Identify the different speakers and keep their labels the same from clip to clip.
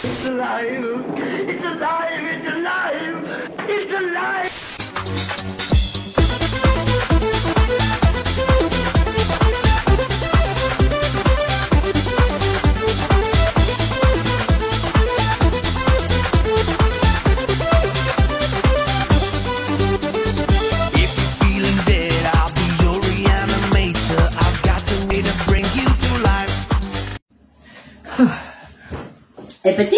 Speaker 1: It's alive! It's alive! It's alive! It's alive!
Speaker 2: Et petit,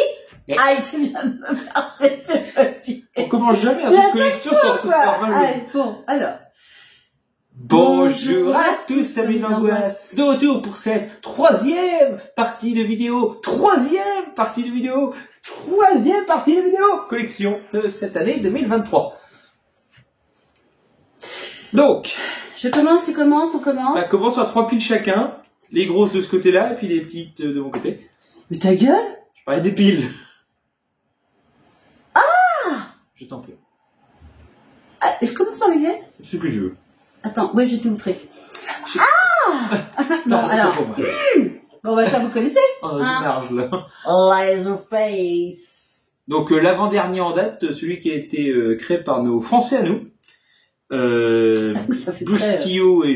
Speaker 2: aïe, tu viens de me marcher sur le pied.
Speaker 3: On commence jamais à cette collection sans se faire mal.
Speaker 2: Allez, bon, alors.
Speaker 3: Bonjour à tous, amis d'angoisse. De retour pour cette troisième partie de vidéo. Collection de cette année 2023. Donc.
Speaker 2: Je commence, tu commences, on commence.
Speaker 3: On commence à 3 piles chacun. Les grosses de ce côté-là et puis les petites de mon côté.
Speaker 2: Mais ta gueule?
Speaker 3: Je parlais des piles.
Speaker 2: Ah!
Speaker 3: Je t'en prie.
Speaker 2: Ah, je commence par lesquelles?
Speaker 3: C'est plus vieux.
Speaker 2: Attends, ouais, j'étais outrée. Ah! Bon, alors. Bon, bah, ça, vous connaissez?
Speaker 3: On a du large, là.
Speaker 2: Laserface.
Speaker 3: Donc, l'avant-dernier en date, celui qui a été créé par nos Français à nous. Bustillo et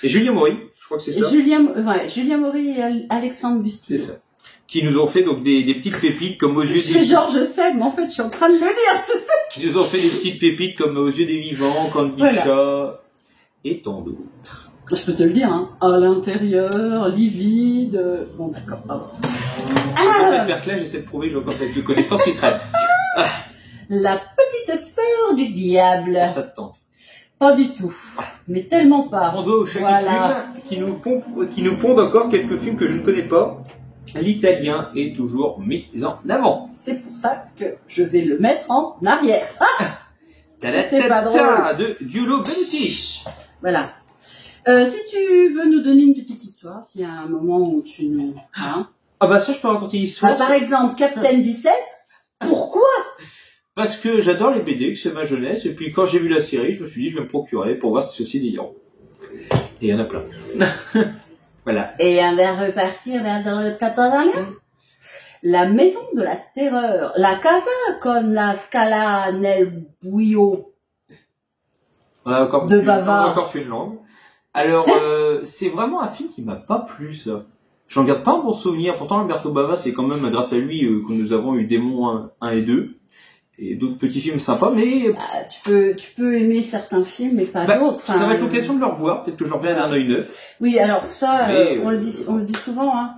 Speaker 3: Julien Maury, je crois que c'est ça.
Speaker 2: Julien Maury et Alexandre Bustillo.
Speaker 3: C'est ça. Qui nous ont fait donc des petites pépites comme aux yeux des...
Speaker 2: Genre, je sais, mais en fait, je suis en train de le lire, tu sais.
Speaker 3: Qui nous ont fait des petites pépites comme aux yeux des vivants, Candy Chat et tant d'autres.
Speaker 2: Je peux te le dire, hein. À l'intérieur, livide. Bon, d'accord, pardon.
Speaker 3: Pour cette faire-là, j'essaie de prouver que j'ai encore quelques connaissances qui traînent.
Speaker 2: La petite sœur du diable.
Speaker 3: Ça te tente.
Speaker 2: Pas du tout. Mais tellement pas.
Speaker 3: On doit au chaque film qui nous pondent encore quelques films que je ne connais pas. L'italien est toujours mis en avant.
Speaker 2: C'est pour ça que je vais le mettre en arrière. Ah!
Speaker 3: C'était pas drôle. De Giulio Benetti.
Speaker 2: Voilà. Si tu veux nous donner une petite histoire, s'il y a un moment où tu nous... Hein?
Speaker 3: Ah bah ça, je peux raconter l'histoire.
Speaker 2: Par exemple, Captain Bicep. Pourquoi?
Speaker 3: Parce que j'adore les BD, que c'est ma jeunesse, et puis quand j'ai vu la série, je me suis dit, je vais me procurer pour voir si ceci est délirant. Et il y en a plein. Voilà.
Speaker 2: Et on va repartir vers le 14 années. La maison de la terreur. La casa con la scala nel buio.
Speaker 3: On a encore
Speaker 2: de Bava.
Speaker 3: On a encore fait une langue. Alors, c'est vraiment un film qui m'a pas plu, ça. J'en garde pas un bon souvenir. Pourtant, Alberto Bava, c'est quand même grâce à lui que nous avons eu Démon 1 et 2. Et d'autres petits films sympas, mais...
Speaker 2: tu peux aimer certains films, mais pas d'autres.
Speaker 3: Ça va être l'occasion de le revoir, peut-être que je le reviens d'un œil neuf.
Speaker 2: Oui, alors ça, on le dit souvent, hein.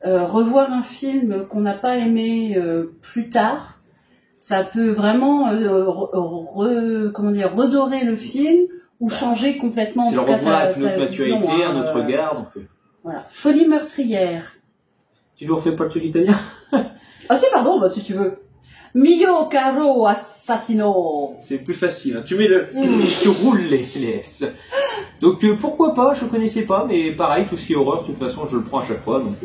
Speaker 2: Revoir un film qu'on n'a pas aimé plus tard, ça peut vraiment redorer le film ou changer complètement.
Speaker 3: C'est le revoir avec notre maturité, un autre regard. Donc...
Speaker 2: Voilà. Folie meurtrière.
Speaker 3: Tu ne refais pas le truc italien?
Speaker 2: Ah si, pardon, bah, si tu veux. Mio caro assassino.
Speaker 3: C'est plus facile, hein. Tu mets tu roules les S. Donc pourquoi pas, je connaissais pas, mais pareil, tout ce qui est horreur, de toute façon, je le prends à chaque fois. Donc...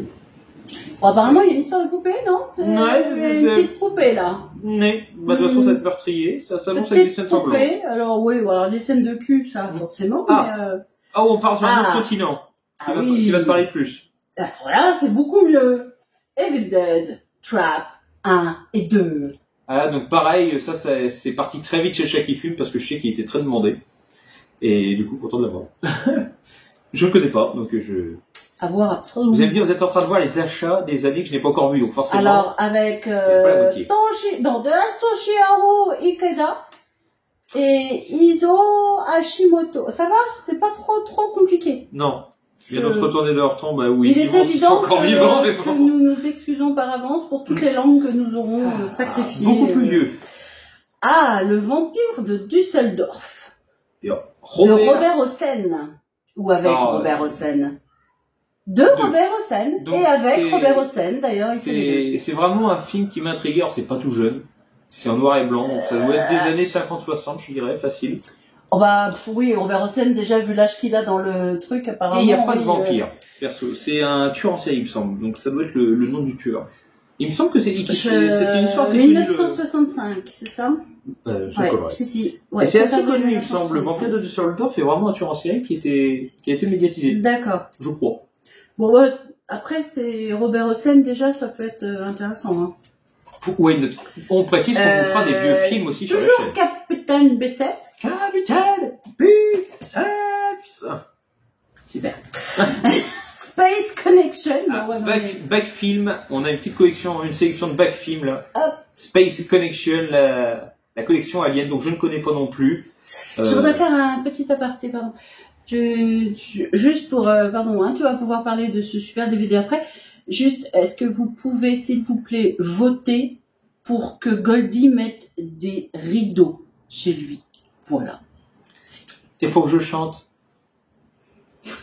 Speaker 2: Bon, apparemment, il y a une histoire de poupée, non?
Speaker 3: Ouais,
Speaker 2: il y a une petite poupée, là.
Speaker 3: Ouais, bah de toute façon, ça te meurtrier, ça annonce avec des scènes sanglantes.
Speaker 2: Alors oui, alors des scènes de cul, ça, forcément.
Speaker 3: Ah,
Speaker 2: mais,
Speaker 3: on part sur un autre continent, qui va te parler plus.
Speaker 2: Alors là, c'est beaucoup mieux. Evil Dead, Trap, 1 et 2.
Speaker 3: Ah, donc pareil, ça c'est parti très vite chez Chat qui fume parce que je sais qu'il était très demandé. Et du coup, content de l'avoir. Je ne connais pas, donc je...
Speaker 2: À voir absolument.
Speaker 3: Vous allez me dire, vous êtes en train de voir les achats des années que je n'ai pas encore vus, donc forcément...
Speaker 2: Alors, avec Toshihiro Ikeda et Izo Hashimoto. Ça va? C'est pas trop compliqué.
Speaker 3: Non. Il vient de se retourner de leur tombe, oui.
Speaker 2: Il est évident
Speaker 3: que
Speaker 2: nous nous excusons par avance pour toutes les langues que nous aurons sacrifiées.
Speaker 3: Beaucoup plus vieux.
Speaker 2: Ah, le vampire de Düsseldorf.
Speaker 3: De
Speaker 2: Robert Hossein. Ou avec Robert Hossein. De Robert Hossein. Et avec Robert Hossein, d'ailleurs.
Speaker 3: C'est vraiment un film qui m'intrigue. Alors, c'est pas tout jeune. C'est en noir et blanc. Donc ça doit être des années 50-60, je dirais, facile.
Speaker 2: Oh bah oui, Robert Hossein, déjà vu l'âge qu'il a dans le truc, apparemment.
Speaker 3: Et il n'y a pas de vampire, perso. C'est un tueur en série, il me semble. Donc ça doit être le nom du tueur. Il me semble que c'est une histoire assez
Speaker 2: 1965, c'est ça? Si.
Speaker 3: Ouais, c'est assez connu, il me semble. Le vampire de Düsseldorf est vraiment un tueur en série qui a été médiatisé.
Speaker 2: D'accord.
Speaker 3: Je crois.
Speaker 2: Bon, ouais, après, c'est Robert Hossein, déjà, ça peut être intéressant. Hein.
Speaker 3: Ouais, on précise qu'on vous fera des vieux films aussi sur la
Speaker 2: toujours
Speaker 3: chaîne.
Speaker 2: Capitaine Biceps.
Speaker 3: Capitaine Biceps.
Speaker 2: Super. Space Connection.
Speaker 3: Ah,
Speaker 2: Bon, ouais, non, mais-
Speaker 3: back film, on a une petite collection, une sélection de back film là.
Speaker 2: Hop.
Speaker 3: Space Connection, la collection Alien, donc je ne connais pas non plus.
Speaker 2: Je voudrais faire un petit aparté, pardon. Juste pour, pardon, hein, tu vas pouvoir parler de ce super DVD après. Juste, est-ce que vous pouvez, s'il vous plaît, voter pour que Goldie mette des rideaux chez lui? Voilà.
Speaker 3: Et pour que je chante.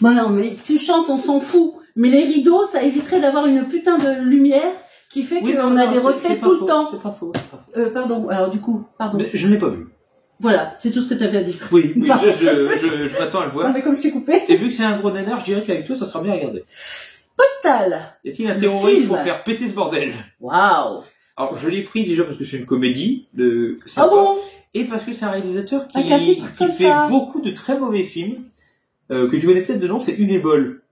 Speaker 2: Bah non, mais tu chantes, on s'en fout. Mais les rideaux, ça éviterait d'avoir une putain de lumière qui fait
Speaker 3: Oui,
Speaker 2: qu'on
Speaker 3: non,
Speaker 2: a
Speaker 3: non,
Speaker 2: des
Speaker 3: c'est
Speaker 2: reflets
Speaker 3: pas
Speaker 2: tout
Speaker 3: faux,
Speaker 2: le temps.
Speaker 3: C'est pas faux, c'est pas faux.
Speaker 2: Pardon, alors du coup, pardon.
Speaker 3: Mais je ne l'ai pas vu.
Speaker 2: Voilà, c'est tout ce que tu avais à dire.
Speaker 3: Oui,
Speaker 2: Pardon.
Speaker 3: je m'attends à le voir.
Speaker 2: Non, mais comme je t'ai coupé.
Speaker 3: Et vu que c'est un gros nanar, je dirais qu'avec toi, ça sera bien regardé.
Speaker 2: Postal.
Speaker 3: Y a-t-il un
Speaker 2: Le
Speaker 3: terroriste
Speaker 2: film.
Speaker 3: pour faire péter ce bordel?
Speaker 2: Waouh.
Speaker 3: Alors, je l'ai pris déjà parce que c'est une comédie de
Speaker 2: Ah
Speaker 3: sympa,
Speaker 2: bon?
Speaker 3: et parce que c'est un réalisateur
Speaker 2: Avec un titre
Speaker 3: qui
Speaker 2: comme
Speaker 3: fait
Speaker 2: ça.
Speaker 3: beaucoup de très mauvais films, que tu connais peut-être de nom, c'est Uwe Boll.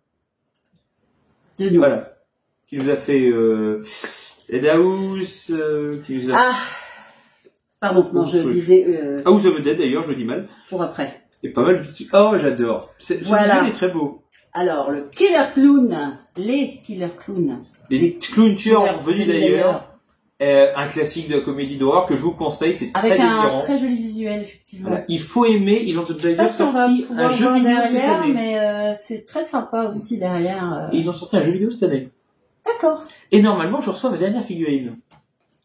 Speaker 2: De nous.
Speaker 3: Voilà. Qui nous a fait Dead House, qui nous a...
Speaker 2: Ah. Pardon, non, je
Speaker 3: Oui.
Speaker 2: disais
Speaker 3: House of the Dead d'ailleurs, je le dis mal.
Speaker 2: pour après.
Speaker 3: Et pas mal de petits... Oh, j'adore. Ce
Speaker 2: Voilà.
Speaker 3: film est très beau.
Speaker 2: Alors, le Killer Clown. Les Killer Clowns.
Speaker 3: Les clowns tueurs
Speaker 2: Tueurs
Speaker 3: venus
Speaker 2: venus
Speaker 3: d'ailleurs. Un classique de la comédie d'horreur que je vous conseille, c'est très
Speaker 2: Avec un
Speaker 3: délirant.
Speaker 2: très joli visuel, effectivement.
Speaker 3: Voilà. Il faut aimer, ils ont
Speaker 2: Je sais pas
Speaker 3: d'ailleurs
Speaker 2: si on va
Speaker 3: sorti un
Speaker 2: pouvoir
Speaker 3: jeu
Speaker 2: voir
Speaker 3: vidéo cette
Speaker 2: derrière,
Speaker 3: année.
Speaker 2: mais c'est très sympa aussi derrière.
Speaker 3: Et ils ont sorti un jeu vidéo cette année.
Speaker 2: D'accord.
Speaker 3: Et normalement, je reçois ma dernière figurine.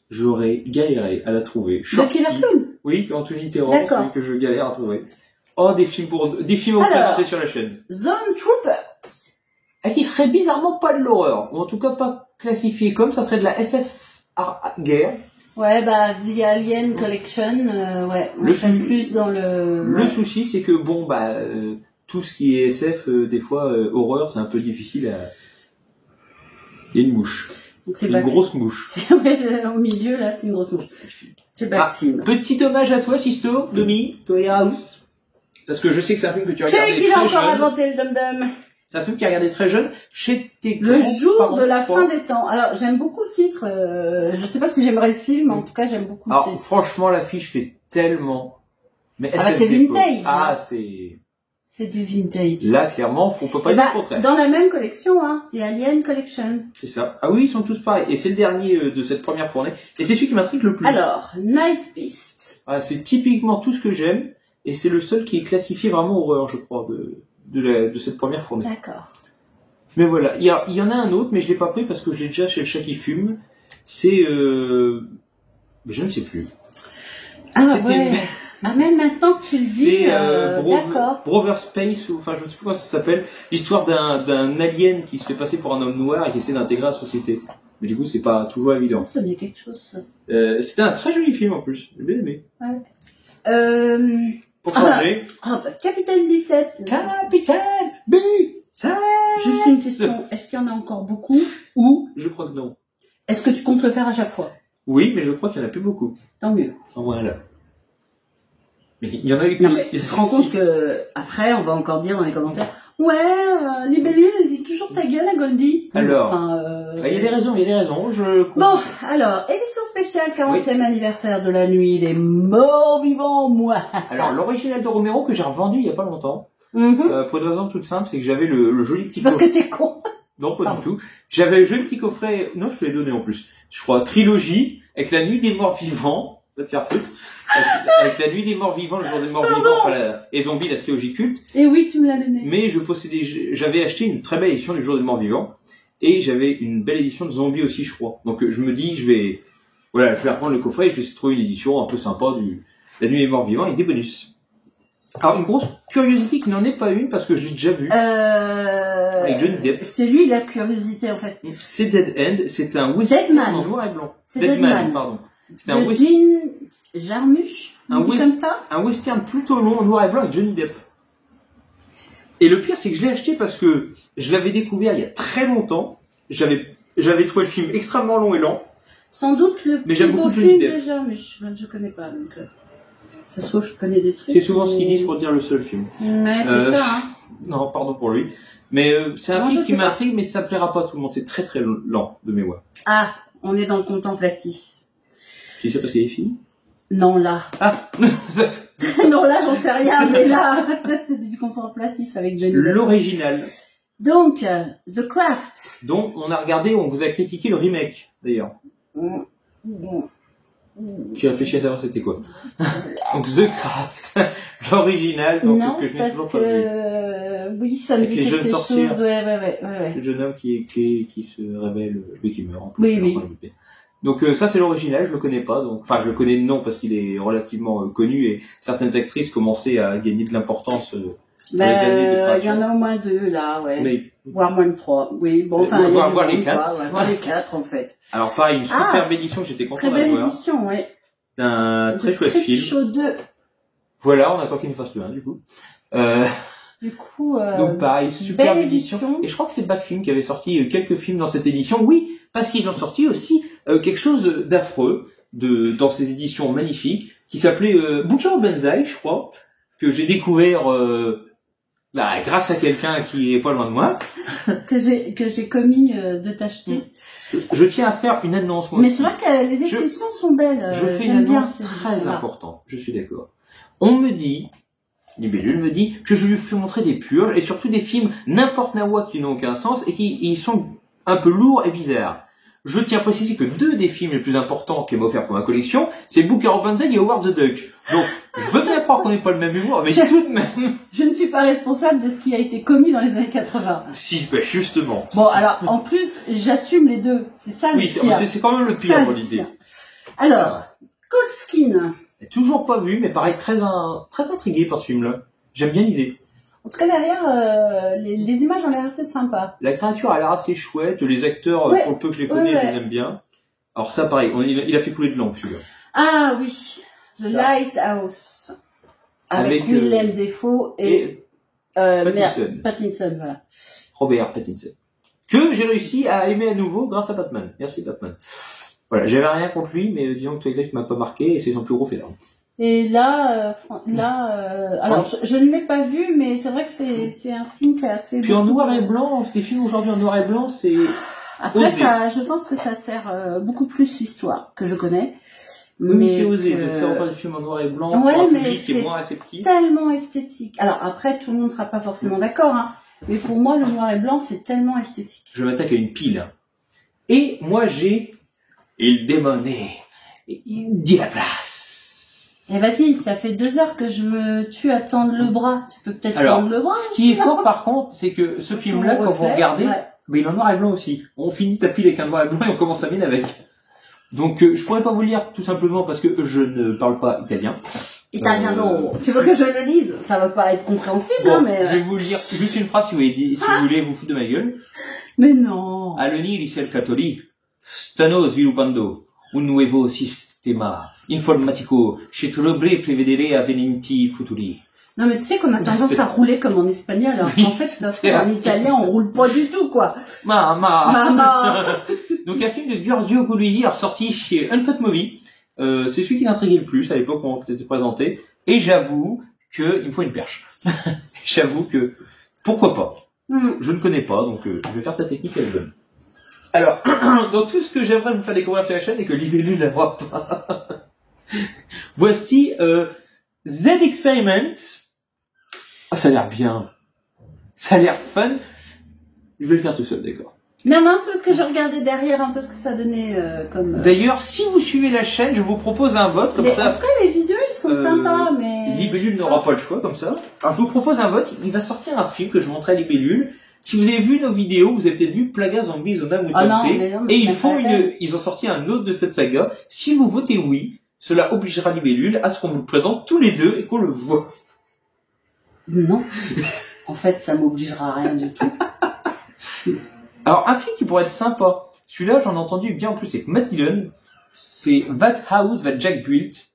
Speaker 3: J'aurais galéré à la trouver.
Speaker 2: Le
Speaker 3: Shorty.
Speaker 2: Killer Clown.
Speaker 3: Oui, Anthony Terror,
Speaker 2: D'accord.
Speaker 3: celui que je galère à trouver. Oh, des films à vous
Speaker 2: Alors.
Speaker 3: présenter sur la chaîne.
Speaker 2: Zone Troopers.
Speaker 3: Et qui serait bizarrement pas de l'horreur, ou en tout cas pas classifié comme, ça serait de la SF guerre.
Speaker 2: Ouais, bah, The Alien Collection, ouais, on
Speaker 3: Le
Speaker 2: serait
Speaker 3: film.
Speaker 2: plus dans le...
Speaker 3: Le souci, c'est que bon, bah, tout ce qui est SF, des fois, horreur, c'est un peu difficile à... Il y a une mouche.
Speaker 2: Donc c'est
Speaker 3: Une
Speaker 2: Back-
Speaker 3: grosse mouche.
Speaker 2: C'est- ouais, au milieu, là, c'est une grosse mouche. C'est
Speaker 3: Ah,
Speaker 2: Backfilm.
Speaker 3: petit hommage à toi, Sisto, Domi, Toy House. Parce que je sais que c'est un film que tu as
Speaker 2: Check,
Speaker 3: regardé
Speaker 2: il a
Speaker 3: très
Speaker 2: encore
Speaker 3: jeune.
Speaker 2: inventé le dum-dum.
Speaker 3: C'est un film qui a regardé très jeune chez tes
Speaker 2: Le jour
Speaker 3: grands-parents,
Speaker 2: de la
Speaker 3: je crois.
Speaker 2: fin des temps. Alors, j'aime beaucoup le titre. Je sais pas si j'aimerais le film, mais en tout cas, j'aime beaucoup le
Speaker 3: Alors,
Speaker 2: titre.
Speaker 3: franchement, l'affiche fait tellement... Mais
Speaker 2: Ah bah,
Speaker 3: SF
Speaker 2: c'est
Speaker 3: d'époque.
Speaker 2: vintage.
Speaker 3: Ah, c'est...
Speaker 2: C'est du vintage.
Speaker 3: Là, clairement, faut pas
Speaker 2: Eh
Speaker 3: dire
Speaker 2: bah,
Speaker 3: le contraire.
Speaker 2: dans la même collection, hein, The Alien Collection.
Speaker 3: C'est ça. Ah oui, ils sont tous pareils. Et c'est le dernier de cette première fournée. Et c'est celui qui m'intrigue le plus.
Speaker 2: Alors, Night Beast.
Speaker 3: Ah, c'est typiquement tout ce que j'aime. Et c'est le seul qui est classifié vraiment horreur, je crois, de cette première fournée.
Speaker 2: D'accord.
Speaker 3: Mais voilà, il y en a un autre, mais je l'ai pas pris parce que je l'ai déjà chez le chat qui fume. C'est... Mais je ne sais plus.
Speaker 2: Ah
Speaker 3: C'était
Speaker 2: ouais.
Speaker 3: une-
Speaker 2: Ah, même maintenant que tu le dis,
Speaker 3: C'est
Speaker 2: d'accord.
Speaker 3: Brother Space, ou enfin je ne sais plus comment ça s'appelle, l'histoire d'un alien qui se fait passer pour un homme noir et qui essaie d'intégrer la société. Mais du coup, c'est pas toujours évident.
Speaker 2: Ça me dit quelque chose, ça.
Speaker 3: C'était un très joli film en plus, j'ai bien aimé. Pour
Speaker 2: Ah.
Speaker 3: changer.
Speaker 2: Ah, bah, Capitaine Biceps.
Speaker 3: Capitaine Biceps.
Speaker 2: Juste une question. Est-ce qu'il y en a encore beaucoup? Ou
Speaker 3: Je crois que non.
Speaker 2: est-ce que tu comptes le faire à chaque fois?
Speaker 3: Oui, mais je crois qu'il n'y en a plus beaucoup.
Speaker 2: Tant mieux.
Speaker 3: Voilà. Mais il y en a eu
Speaker 2: Non,
Speaker 3: plus.
Speaker 2: mais tu te rends compte que, après, on va encore dire dans les commentaires, ouais, Libellule, elle dit toujours ta gueule à Goldie.
Speaker 3: Alors.
Speaker 2: Enfin,
Speaker 3: Ah, il y a des raisons,
Speaker 2: Bon, alors, édition spéciale 40e anniversaire de la nuit des morts vivants, moi.
Speaker 3: Alors, l'original de Romero que j'ai revendu il y a pas longtemps,
Speaker 2: Mhm.
Speaker 3: pour une raison toute simple, c'est que j'avais le joli petit
Speaker 2: C'est parce que t'es con.
Speaker 3: Non, pas
Speaker 2: Pardon.
Speaker 3: du tout. J'avais le joli petit coffret, non, je te l'ai donné en plus. Je crois, trilogie, avec la nuit des morts vivants, va te faire foutre. Avec la nuit des morts vivants, le jour des morts vivants, enfin, et zombies, la trilogie culte.
Speaker 2: Et oui, tu me l'as donné.
Speaker 3: Mais j'avais acheté une très belle édition du jour des morts vivants. Et j'avais une belle édition de zombies aussi, je crois. Donc, je me dis, je vais reprendre le coffret et je vais essayer de trouver une édition un peu sympa la nuit des morts vivants et des bonus. Alors, une grosse curiosité qui n'en est pas une parce que je l'ai déjà vu. Avec Johnny Depp.
Speaker 2: C'est lui la curiosité, en fait.
Speaker 3: C'est Dead End, c'est un western
Speaker 2: Deadman.
Speaker 3: en noir et blanc.
Speaker 2: C'est
Speaker 3: Deadman,
Speaker 2: Deadman.
Speaker 3: pardon. C'est
Speaker 2: De Jean Jarmusch,
Speaker 3: Un
Speaker 2: on dit
Speaker 3: west-
Speaker 2: comme ça.
Speaker 3: un western plutôt long en noir et blanc avec Johnny Depp. Et le pire, c'est que je l'ai acheté parce que je l'avais découvert il y a très longtemps. J'avais trouvé le film extrêmement long et lent.
Speaker 2: Sans doute le
Speaker 3: Mais j'aime
Speaker 2: plus beau
Speaker 3: beaucoup Johnny
Speaker 2: film
Speaker 3: Depp.
Speaker 2: de Jarmusch. Je connais pas, donc... ça se trouve, je connais des trucs.
Speaker 3: C'est souvent ce qu'ils
Speaker 2: mais-
Speaker 3: disent pour dire le seul film.
Speaker 2: Mais c'est
Speaker 3: Euh,
Speaker 2: ça, hein.
Speaker 3: Non, pardon pour lui. Mais c'est un
Speaker 2: Non,
Speaker 3: film
Speaker 2: je
Speaker 3: qui
Speaker 2: sais pas.
Speaker 3: m'intrigue, mais ça plaira pas à tout le monde. C'est très très lent de mémoire.
Speaker 2: Ah, on est dans le contemplatif.
Speaker 3: Tu sais parce qu'il y a des films?
Speaker 2: Non, là.
Speaker 3: Ah.
Speaker 2: Non, là, j'en sais rien, mais là, c'est du contemplatif avec Johnny Depp.
Speaker 3: L'original,
Speaker 2: Donc, The Craft.
Speaker 3: dont on a regardé, on vous a critiqué le remake d'ailleurs. Tu as réfléchi à savoir c'était quoi? Donc The Craft, l'original, donc
Speaker 2: Non,
Speaker 3: que je n'ai
Speaker 2: parce
Speaker 3: toujours pas vu.
Speaker 2: que oui, ça me
Speaker 3: Avec
Speaker 2: dit
Speaker 3: les jeunes
Speaker 2: quelque
Speaker 3: sorcières.
Speaker 2: chose. Ouais.
Speaker 3: Le jeune homme qui se révèle, lui qui meurt. En plus,
Speaker 2: Oui,
Speaker 3: je
Speaker 2: oui.
Speaker 3: vais en parler. Donc ça c'est l'original, je le connais pas. Donc, enfin je le connais non parce qu'il est relativement connu et certaines actrices commençaient à gagner de l'importance dans les années de
Speaker 2: Il y
Speaker 3: création.
Speaker 2: en a au moins 2 là, ouais.
Speaker 3: Mais
Speaker 2: Voire moins de 3. Oui, bon,
Speaker 3: C'est-
Speaker 2: enfin, il y a
Speaker 3: voir
Speaker 2: du
Speaker 3: les
Speaker 2: monde,
Speaker 3: 4.
Speaker 2: quoi, ouais, voir les 4 en fait.
Speaker 3: alors pareil, une
Speaker 2: Ah,
Speaker 3: superbe édition que j'étais content
Speaker 2: Très belle
Speaker 3: d'avoir.
Speaker 2: édition, ouais.
Speaker 3: D'un très
Speaker 2: De
Speaker 3: chouette
Speaker 2: Creep
Speaker 3: film.
Speaker 2: Show 2.
Speaker 3: Voilà, on attend qu'il nous fasse le 1 du coup.
Speaker 2: Du coup,
Speaker 3: Donc pareil, superbe
Speaker 2: belle
Speaker 3: édition.
Speaker 2: édition.
Speaker 3: Et je crois que c'est Backfilm qui avait sorti quelques films dans cette édition. Oui, parce qu'ils ont sorti aussi quelque chose d'affreux dans ces éditions magnifiques qui s'appelait Booker Banzai, je crois, que j'ai découvert grâce à quelqu'un qui est pas loin de moi.
Speaker 2: que j'ai commis de t'acheter.
Speaker 3: Je tiens à faire une annonce moi
Speaker 2: Mais
Speaker 3: aussi.
Speaker 2: c'est vrai que les éditions sont belles.
Speaker 3: Je fais
Speaker 2: j'aime
Speaker 3: une
Speaker 2: bien
Speaker 3: annonce
Speaker 2: ces
Speaker 3: très
Speaker 2: éditions-là.
Speaker 3: importante, je suis d'accord. On me dit, Libellule me dit, que je lui fais montrer des purges et surtout des films n'importe nawa qui n'ont aucun sens et qui ils sont un peu lourds et bizarres. Je tiens à préciser que 2 des films les plus importants qu'elle m'a offert pour ma collection, c'est Booker Banzai et Howard the Duck. Donc, je veux bien croire qu'on n'est pas le même humour, mais tout de même.
Speaker 2: Je ne suis pas responsable de ce qui a été commis dans les années 80.
Speaker 3: Si, ben justement.
Speaker 2: Bon, alors, en plus, j'assume les 2. C'est ça le
Speaker 3: Oui,
Speaker 2: pire.
Speaker 3: c'est quand même le
Speaker 2: Ça,
Speaker 3: pire
Speaker 2: le
Speaker 3: dans l'idée.
Speaker 2: pire. Alors, Cold Skin.
Speaker 3: Toujours pas vu, mais pareil, très intrigué par ce film-là. J'aime bien l'idée.
Speaker 2: En tout cas, derrière, les images ont l'air assez sympas.
Speaker 3: La créature a l'air assez chouette, les acteurs,
Speaker 2: Ouais,
Speaker 3: pour le peu que je les connais,
Speaker 2: ouais.
Speaker 3: je les aime bien. Alors ça, pareil, il a fait couler de l'encre, celui-là.
Speaker 2: Ah oui, The
Speaker 3: Ça.
Speaker 2: Lighthouse. Avec
Speaker 3: Avec,
Speaker 2: Willem Dafoe et
Speaker 3: Pattinson.
Speaker 2: Pattinson, voilà.
Speaker 3: Robert Pattinson. Que j'ai réussi à aimer à nouveau grâce à Batman. Merci Batman. Voilà, j'avais rien contre lui, mais disons que Twilight m'a pas marqué et c'est son plus gros fait d'armes.
Speaker 2: Et là, alors je ne l'ai pas vu, mais c'est vrai que c'est un film qui a fait.
Speaker 3: Puis en
Speaker 2: beaucoup
Speaker 3: noir
Speaker 2: de-
Speaker 3: et blanc, des films aujourd'hui en noir et blanc, c'est...
Speaker 2: Après,
Speaker 3: osé.
Speaker 2: je pense que ça sert beaucoup plus l'histoire que je connais.
Speaker 3: Oui, mais c'est
Speaker 2: que-
Speaker 3: osé de faire encore des films en noir et blanc
Speaker 2: Ouais,
Speaker 3: pour un
Speaker 2: mais
Speaker 3: public qui est
Speaker 2: c'est
Speaker 3: moins réceptif.
Speaker 2: Tellement esthétique. Alors après, tout le monde ne sera pas forcément d'accord, hein. Mais pour moi, le noir et blanc, c'est tellement esthétique.
Speaker 3: Je m'attaque à une pile. Et moi j'ai... Il démonait. Et il dit la place.
Speaker 2: Et vas-y, ça fait 2 heures que je me tue à tendre le bras. Tu peux peut-être
Speaker 3: Alors,
Speaker 2: tendre le bras.
Speaker 3: Ce qui est fort par contre, c'est que ce film-là, quand vous regardez,
Speaker 2: ouais.
Speaker 3: mais il est en noir et blanc aussi. On finit ta pile avec un noir et blanc et on commence à mine avec. Donc je pourrais pas vous le lire tout simplement parce que je ne parle pas italien.
Speaker 2: Italiano. Tu veux que je le lise? Ça va pas être compréhensible,
Speaker 3: Bon,
Speaker 2: hein, mais...
Speaker 3: je vais vous lire juste une phrase si vous voulez vous foutre de ma gueule.
Speaker 2: Mais non.
Speaker 3: All'Uni ricercatori stanno sviluppando un nuovo sistema informatico che dovrebbe prevedere avvenimenti futuri.
Speaker 2: Non, mais tu sais qu'on a tendance à rouler comme en espagnol, alors
Speaker 3: Oui,
Speaker 2: qu'en fait, ça se
Speaker 3: c'est
Speaker 2: fait en
Speaker 3: vrai.
Speaker 2: italien, on roule pas du tout, quoi.
Speaker 3: Mama.
Speaker 2: Maman.
Speaker 3: Donc un film de Giorgio Gulli ressorti chez Uncut Movie. C'est celui qui m'intriguait le plus à l'époque où on s'était présenté. Et j'avoue qu'il me faut une perche. J'avoue que pourquoi pas. Je ne connais pas, donc je vais faire ta technique, elle est bonne. Alors, dans tout ce que j'aimerais vous faire découvrir sur la chaîne et que Libellule ne voit pas, voici Z Experiment. Ah, ça a l'air bien. Ça a l'air fun. Je vais le faire tout seul, d'accord.
Speaker 2: Non, c'est parce que je regardais derrière un peu ce que ça donnait comme...
Speaker 3: D'ailleurs, si vous suivez la chaîne, je vous propose un vote, comme
Speaker 2: En
Speaker 3: ça.
Speaker 2: tout cas, les visuels sont sympas, mais...
Speaker 3: Libellule n'aura pas le choix, comme ça. Alors, je vous propose un vote. Il va sortir un film que je montrerai à Libellule. Si vous avez vu nos vidéos, vous avez peut-être vu Plaga Zombies Zona
Speaker 2: Ah non,
Speaker 3: Mutanté.
Speaker 2: mais non,
Speaker 3: Et
Speaker 2: mais
Speaker 3: ils
Speaker 2: c'est pas la peine.
Speaker 3: ils ont sorti un autre de cette saga. Si vous votez oui, cela obligera Libellule à ce qu'on vous le présente tous les deux et qu'on le voit.
Speaker 2: Non. En fait, ça m'obligera à rien du tout.
Speaker 3: Alors, un film qui pourrait être sympa. Celui-là, j'en ai entendu bien en plus avec Matt Dillon. C'est That House That Jack Built.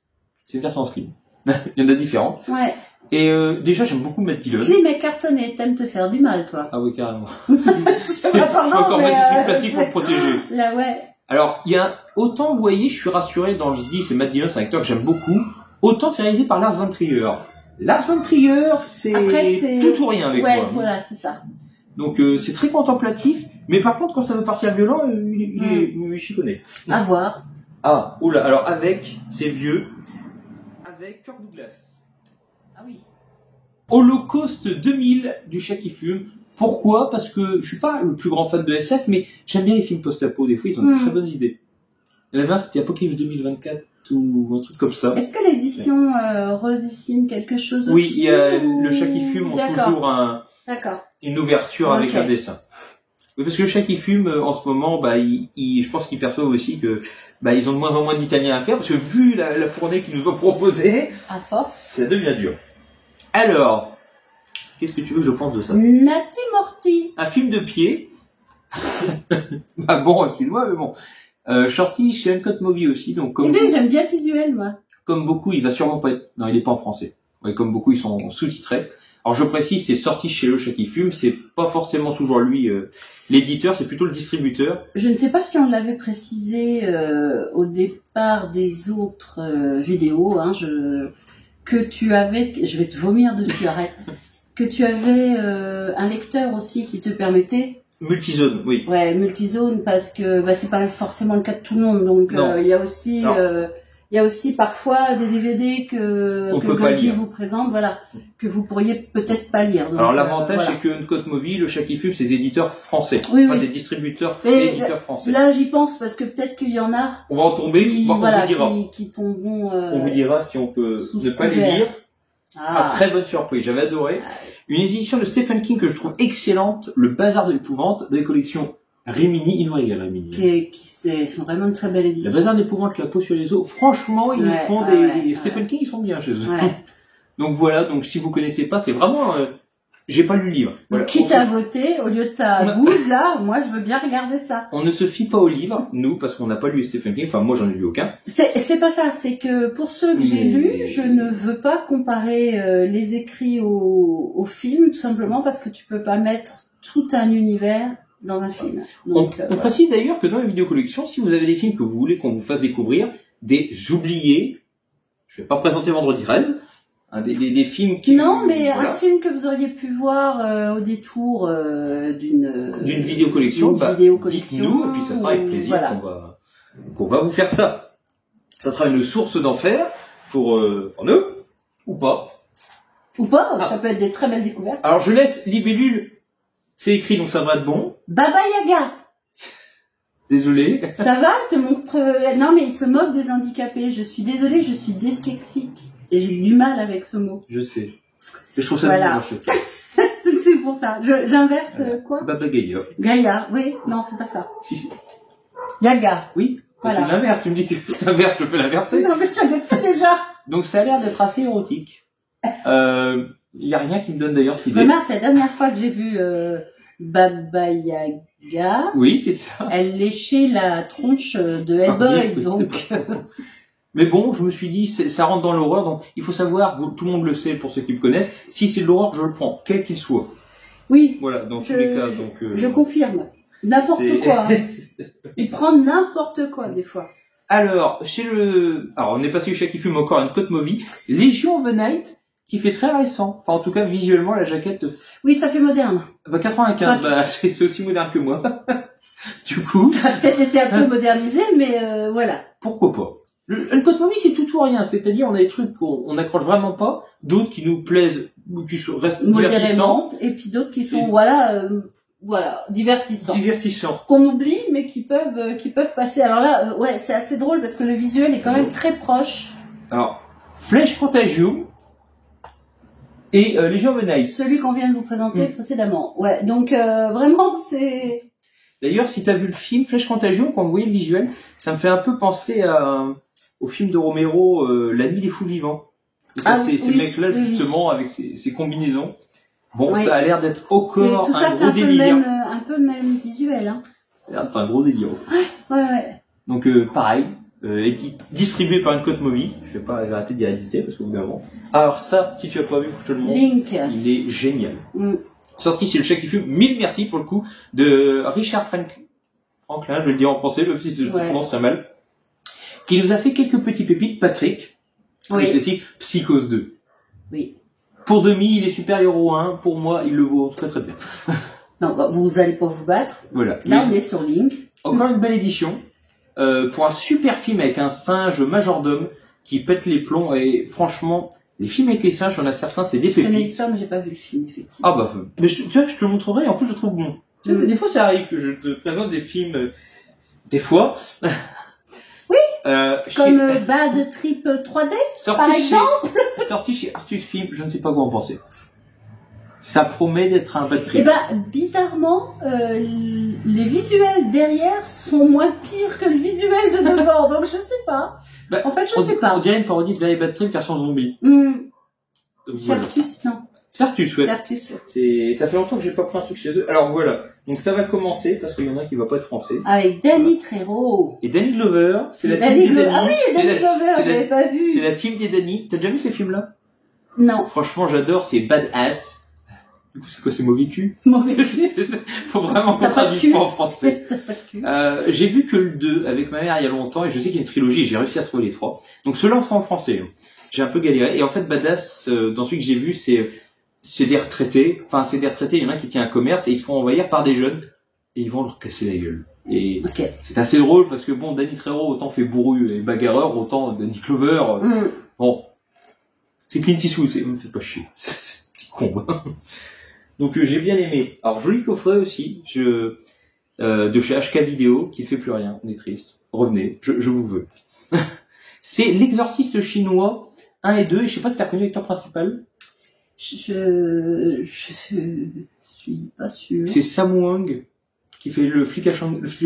Speaker 3: C'est une version slim. Il y en a différentes.
Speaker 2: Ouais.
Speaker 3: Et déjà, j'aime beaucoup Matt Dillon.
Speaker 2: Slim et cartonné, t'aimes te faire du mal, toi.
Speaker 3: Ah oui, carrément.
Speaker 2: Ah, pardon,
Speaker 3: Faut encore
Speaker 2: mais,
Speaker 3: mettre des trucs plastiques pour le protéger.
Speaker 2: Là, ouais.
Speaker 3: Alors, il y a autant, vous voyez, je suis rassuré dans je dis c'est Matt Dillon, c'est un acteur que j'aime beaucoup. Autant c'est réalisé par Lars von Trier. Lars von Trier, c'est
Speaker 2: Après, c'est...
Speaker 3: tout ou rien avec
Speaker 2: ouais,
Speaker 3: moi.
Speaker 2: voilà, c'est ça.
Speaker 3: Donc c'est très contemplatif, mais par contre quand ça veut partir violent, il chiconné.
Speaker 2: À voir.
Speaker 3: Ah, oula, alors c'est vieux, avec Kirk Douglas.
Speaker 2: Ah oui.
Speaker 3: Holocauste 2000 du chat qui fume. Pourquoi? Parce que je suis pas le plus grand fan de SF, mais j'aime bien les films post-apo, des fois ils ont de très bonnes idées. La dernière c'était Apocalypse 2024 ou un truc comme ça.
Speaker 2: Est-ce que l'édition redessine quelque chose aussi?
Speaker 3: Oui, il y a le chat qui fume, ont toujours une ouverture avec un dessin. Oui, parce que le chat qui fume, en ce moment, je pense qu'ils perçoivent aussi que ils ont de moins en moins d'Italiens à faire, parce que vu la fournée qu'ils nous ont proposée,
Speaker 2: à force,
Speaker 3: ça devient dur. Alors, qu'est-ce que tu veux que je pense de ça?
Speaker 2: Nati Morty.
Speaker 3: Un film de pied. Bon, excuse-moi, mais bon. Shorty chez Uncut Movie aussi, donc comme
Speaker 2: j'aime bien le visuel, moi.
Speaker 3: Comme beaucoup, il va sûrement pas être... Non, il est pas en français. Ouais, comme beaucoup, ils sont sous-titrés. Alors je précise, c'est sorti chez Le Chat qui fume, c'est pas forcément toujours lui l'éditeur, c'est plutôt le distributeur.
Speaker 2: Je ne sais pas si on l'avait précisé au départ des autres vidéos, que tu avais... Je vais te vomir dessus, arrête. Que tu avais un lecteur aussi qui te permettait...
Speaker 3: Multizone, oui.
Speaker 2: Ouais, multizone, parce que c'est pas forcément le cas de tout le monde, donc il y a aussi parfois des DVD que Goldie vous présente, voilà, que vous pourriez peut-être pas lire. Donc,
Speaker 3: alors l'avantage c'est que Uncut Movie, Le Chat qui fume, c'est des éditeurs français, des distributeurs éditeurs français.
Speaker 2: Là j'y pense parce que peut-être qu'il y en a.
Speaker 3: On va en tomber, on vous dira.
Speaker 2: Qui tomberont.
Speaker 3: On vous dira si on peut ne pas les lire. Très bonne surprise, j'avais adoré. Une édition de Stephen King que je trouve excellente, Le Bazar de l'épouvante, de la collection Rimini, inouïe Rimini.
Speaker 2: C'est vraiment une très belle édition.
Speaker 3: Le Bazar de l'épouvante, La peau sur les os. Franchement, ils font Stephen King, ils sont bien chez eux. Ouais. Donc voilà, donc si vous connaissez pas, c'est vraiment... j'ai pas lu le livre. Voilà.
Speaker 2: Donc quitte à voter, au lieu de sa bouse là, moi je veux bien regarder ça.
Speaker 3: On ne se fie pas au livre, nous, parce qu'on n'a pas lu Stephen King, enfin moi j'en ai lu aucun.
Speaker 2: C'est pas ça, c'est que pour ceux que j'ai lus, je ne veux pas comparer les écrits au film, tout simplement parce que tu peux pas mettre tout un univers dans un film. Donc,
Speaker 3: on précise d'ailleurs que dans les vidéocollections, si vous avez des films que vous voulez qu'on vous fasse découvrir, des oubliés, je vais pas présenter vendredi 13, des films qui...
Speaker 2: Non, mais un film que vous auriez pu voir au détour d'une
Speaker 3: vidéocollection, dites-nous, et puis ça sera avec plaisir qu'on va vous faire ça. Ça sera une source d'enfer pour nous, ou pas.
Speaker 2: Ou pas, ça peut être des très belles découvertes.
Speaker 3: Alors je laisse Libellule, c'est écrit donc ça va être bon.
Speaker 2: Baba Yaga.
Speaker 3: Désolé.
Speaker 2: Ça va, te montre... Non mais il se moque des handicapés, je suis désolée, je suis dyslexique. Et j'ai du mal avec ce mot.
Speaker 3: Je sais. Et je trouve ça bien.
Speaker 2: C'est pour ça. J'inverse quoi?
Speaker 3: Baba Gaïa.
Speaker 2: Gaïa, oui. Non, c'est pas ça.
Speaker 3: Si.
Speaker 2: Yaga.
Speaker 3: Oui. Voilà. C'est l'inverse. Tu me dis que c'est l'inverse, je fais l'inverser.
Speaker 2: Non, mais je savais plus déjà.
Speaker 3: Donc ça a l'air d'être assez érotique. Il y a rien qui me donne d'ailleurs cette idée.
Speaker 2: Remarque, la dernière fois que j'ai vu Baba Yaga.
Speaker 3: Oui, c'est ça.
Speaker 2: Elle léchait la tronche de Hellboy, donc...
Speaker 3: Mais bon, je me suis dit, ça rentre dans l'horreur, donc il faut savoir, tout le monde le sait pour ceux qui me connaissent, si c'est de l'horreur, je le prends, quel qu'il soit.
Speaker 2: Oui.
Speaker 3: Voilà, dans tous les cas, donc...
Speaker 2: Je confirme. N'importe quoi. Hein. Il prend n'importe quoi, des fois.
Speaker 3: Alors, on est passé au Chat qui fume encore une Uncut Movie, Légion of the Night, qui fait très récent. Enfin, en tout cas, visuellement, la jaquette...
Speaker 2: Oui, ça fait moderne.
Speaker 3: 95, c'est aussi moderne que moi. Du coup...
Speaker 2: Ça a peut-être été un peu modernisé, mais voilà.
Speaker 3: Pourquoi pas? Uncut Movie, c'est tout ou rien. C'est-à-dire, on a des trucs qu'on n'accroche vraiment pas, d'autres qui nous plaisent, qui restent divertissants.
Speaker 2: Et puis d'autres qui sont, divertissants.
Speaker 3: Divertissants.
Speaker 2: Qu'on oublie, mais qui peuvent passer. Alors là, c'est assez drôle parce que le visuel est quand même très proche.
Speaker 3: Alors, Flèche Contagium et Légion of the Night.
Speaker 2: Celui qu'on vient de vous présenter précédemment. Ouais, donc vraiment, c'est...
Speaker 3: D'ailleurs, si t'as vu le film Flèche Contagion, quand vous voyez le visuel, ça me fait un peu penser au film de Romero, La Nuit des Fous Vivants. Ces mecs-là, justement, avec ces combinaisons. Bon, ça a l'air d'être au corps
Speaker 2: tout ça,
Speaker 3: un gros délire.
Speaker 2: Un peu même visuel, hein.
Speaker 3: Ça a l'air d'être un gros délire.
Speaker 2: Ouais.
Speaker 3: Donc, pareil, distribué par Uncut Movie. Je vais pas arrêter d'y éditer, parce que vous verrez. Alors ça, si tu as pas vu, faut que je te le montre.
Speaker 2: Link.
Speaker 3: Il est génial. Sorti chez Le Chat qui fume, 1000 merci pour le coup, de Richard Franklin, je vais le dire en français, même si je le prononce très mal, qui nous a fait quelques petits pépites. Patrick, classique, Psychose 2.
Speaker 2: Oui.
Speaker 3: Pour Demi, il est supérieur au 1, pour moi, il le vaut très très bien.
Speaker 2: Non, bah, vous allez pas vous battre.
Speaker 3: Voilà.
Speaker 2: Là,
Speaker 3: Mais
Speaker 2: on est sur Link.
Speaker 3: encore une belle édition pour un super film avec un singe majordome qui pète les plombs. Et franchement, les films avec les singes, il y en a certains, c'est des
Speaker 2: Je connais
Speaker 3: pépites.
Speaker 2: l'histoire, mais j'ai pas vu le film, effectivement.
Speaker 3: Ah bah, mais tu vois, je te le montrerai. En plus, je trouve bon. Des fois, ça arrive que je te présente des films. Des fois.
Speaker 2: Oui. Comme
Speaker 3: chez-
Speaker 2: Bad Trip 3D,
Speaker 3: sorti
Speaker 2: par
Speaker 3: chez-
Speaker 2: exemple.
Speaker 3: sorti chez Artus Film, je ne sais pas quoi en penser. Ça promet d'être un bad
Speaker 2: Eh
Speaker 3: trip.
Speaker 2: ben, bizarrement, les visuels derrière sont moins pires que le visuel de devant, donc je sais pas.
Speaker 3: Bah,
Speaker 2: En fait, je sais pas.
Speaker 3: On dirait une parodie de Very Bad Trip version zombie. Voilà.
Speaker 2: Certus, non.
Speaker 3: C'est Artus, ouais.
Speaker 2: Certus, ouais.
Speaker 3: Ça fait longtemps que j'ai pas pris un truc chez eux. Alors voilà. Donc ça va commencer parce qu'il y en a qui va pas être français.
Speaker 2: Avec Danny Trejo.
Speaker 3: Et Danny Glover, c'est la
Speaker 2: Danny
Speaker 3: team des
Speaker 2: Glover.
Speaker 3: Danny.
Speaker 2: Ah oui,
Speaker 3: C'est
Speaker 2: Danny
Speaker 3: la-
Speaker 2: Glover,
Speaker 3: c'est
Speaker 2: je
Speaker 3: la-
Speaker 2: l'avais pas vu.
Speaker 3: C'est la team des Danny. T'as déjà vu ces films-là?
Speaker 2: Non.
Speaker 3: Franchement, j'adore. C'est badass. Du coup, c'est quoi, c'est mauvais cul?
Speaker 2: Mauvais cul.
Speaker 3: Faut vraiment qu'on
Speaker 2: T'as pas de
Speaker 3: traduise
Speaker 2: cul.
Speaker 3: pas en français.
Speaker 2: T'as pas de cul.
Speaker 3: J'ai vu que le 2 avec ma mère il y a longtemps et je sais qu'il y a une trilogie et j'ai réussi à trouver les 3. Donc ceux-là on fera en français. J'ai un peu galéré. Et en fait, badass, dans celui que j'ai vu, c'est des retraités. Enfin, c'est des retraités. Il y en a un qui tient un commerce et ils se font envahir par des jeunes et ils vont leur casser la gueule. Et
Speaker 2: Ok.
Speaker 3: c'est assez drôle parce que bon, Danny Trejo autant fait bourru et bagarreur, autant Danny Glover. Bon, c'est Clint Eastwood. Me fait pas chier. C'est un petit con. Donc j'ai bien aimé. Alors joli coffret aussi. De chez HK Vidéo qui fait plus rien. On est triste. Revenez. Je vous veux. C'est L'Exorciste chinois 1 et 2. Et je sais pas si t'as reconnu l'acteur principal.
Speaker 2: Je suis pas sûre.
Speaker 3: C'est Sammo Hung qui fait le flic de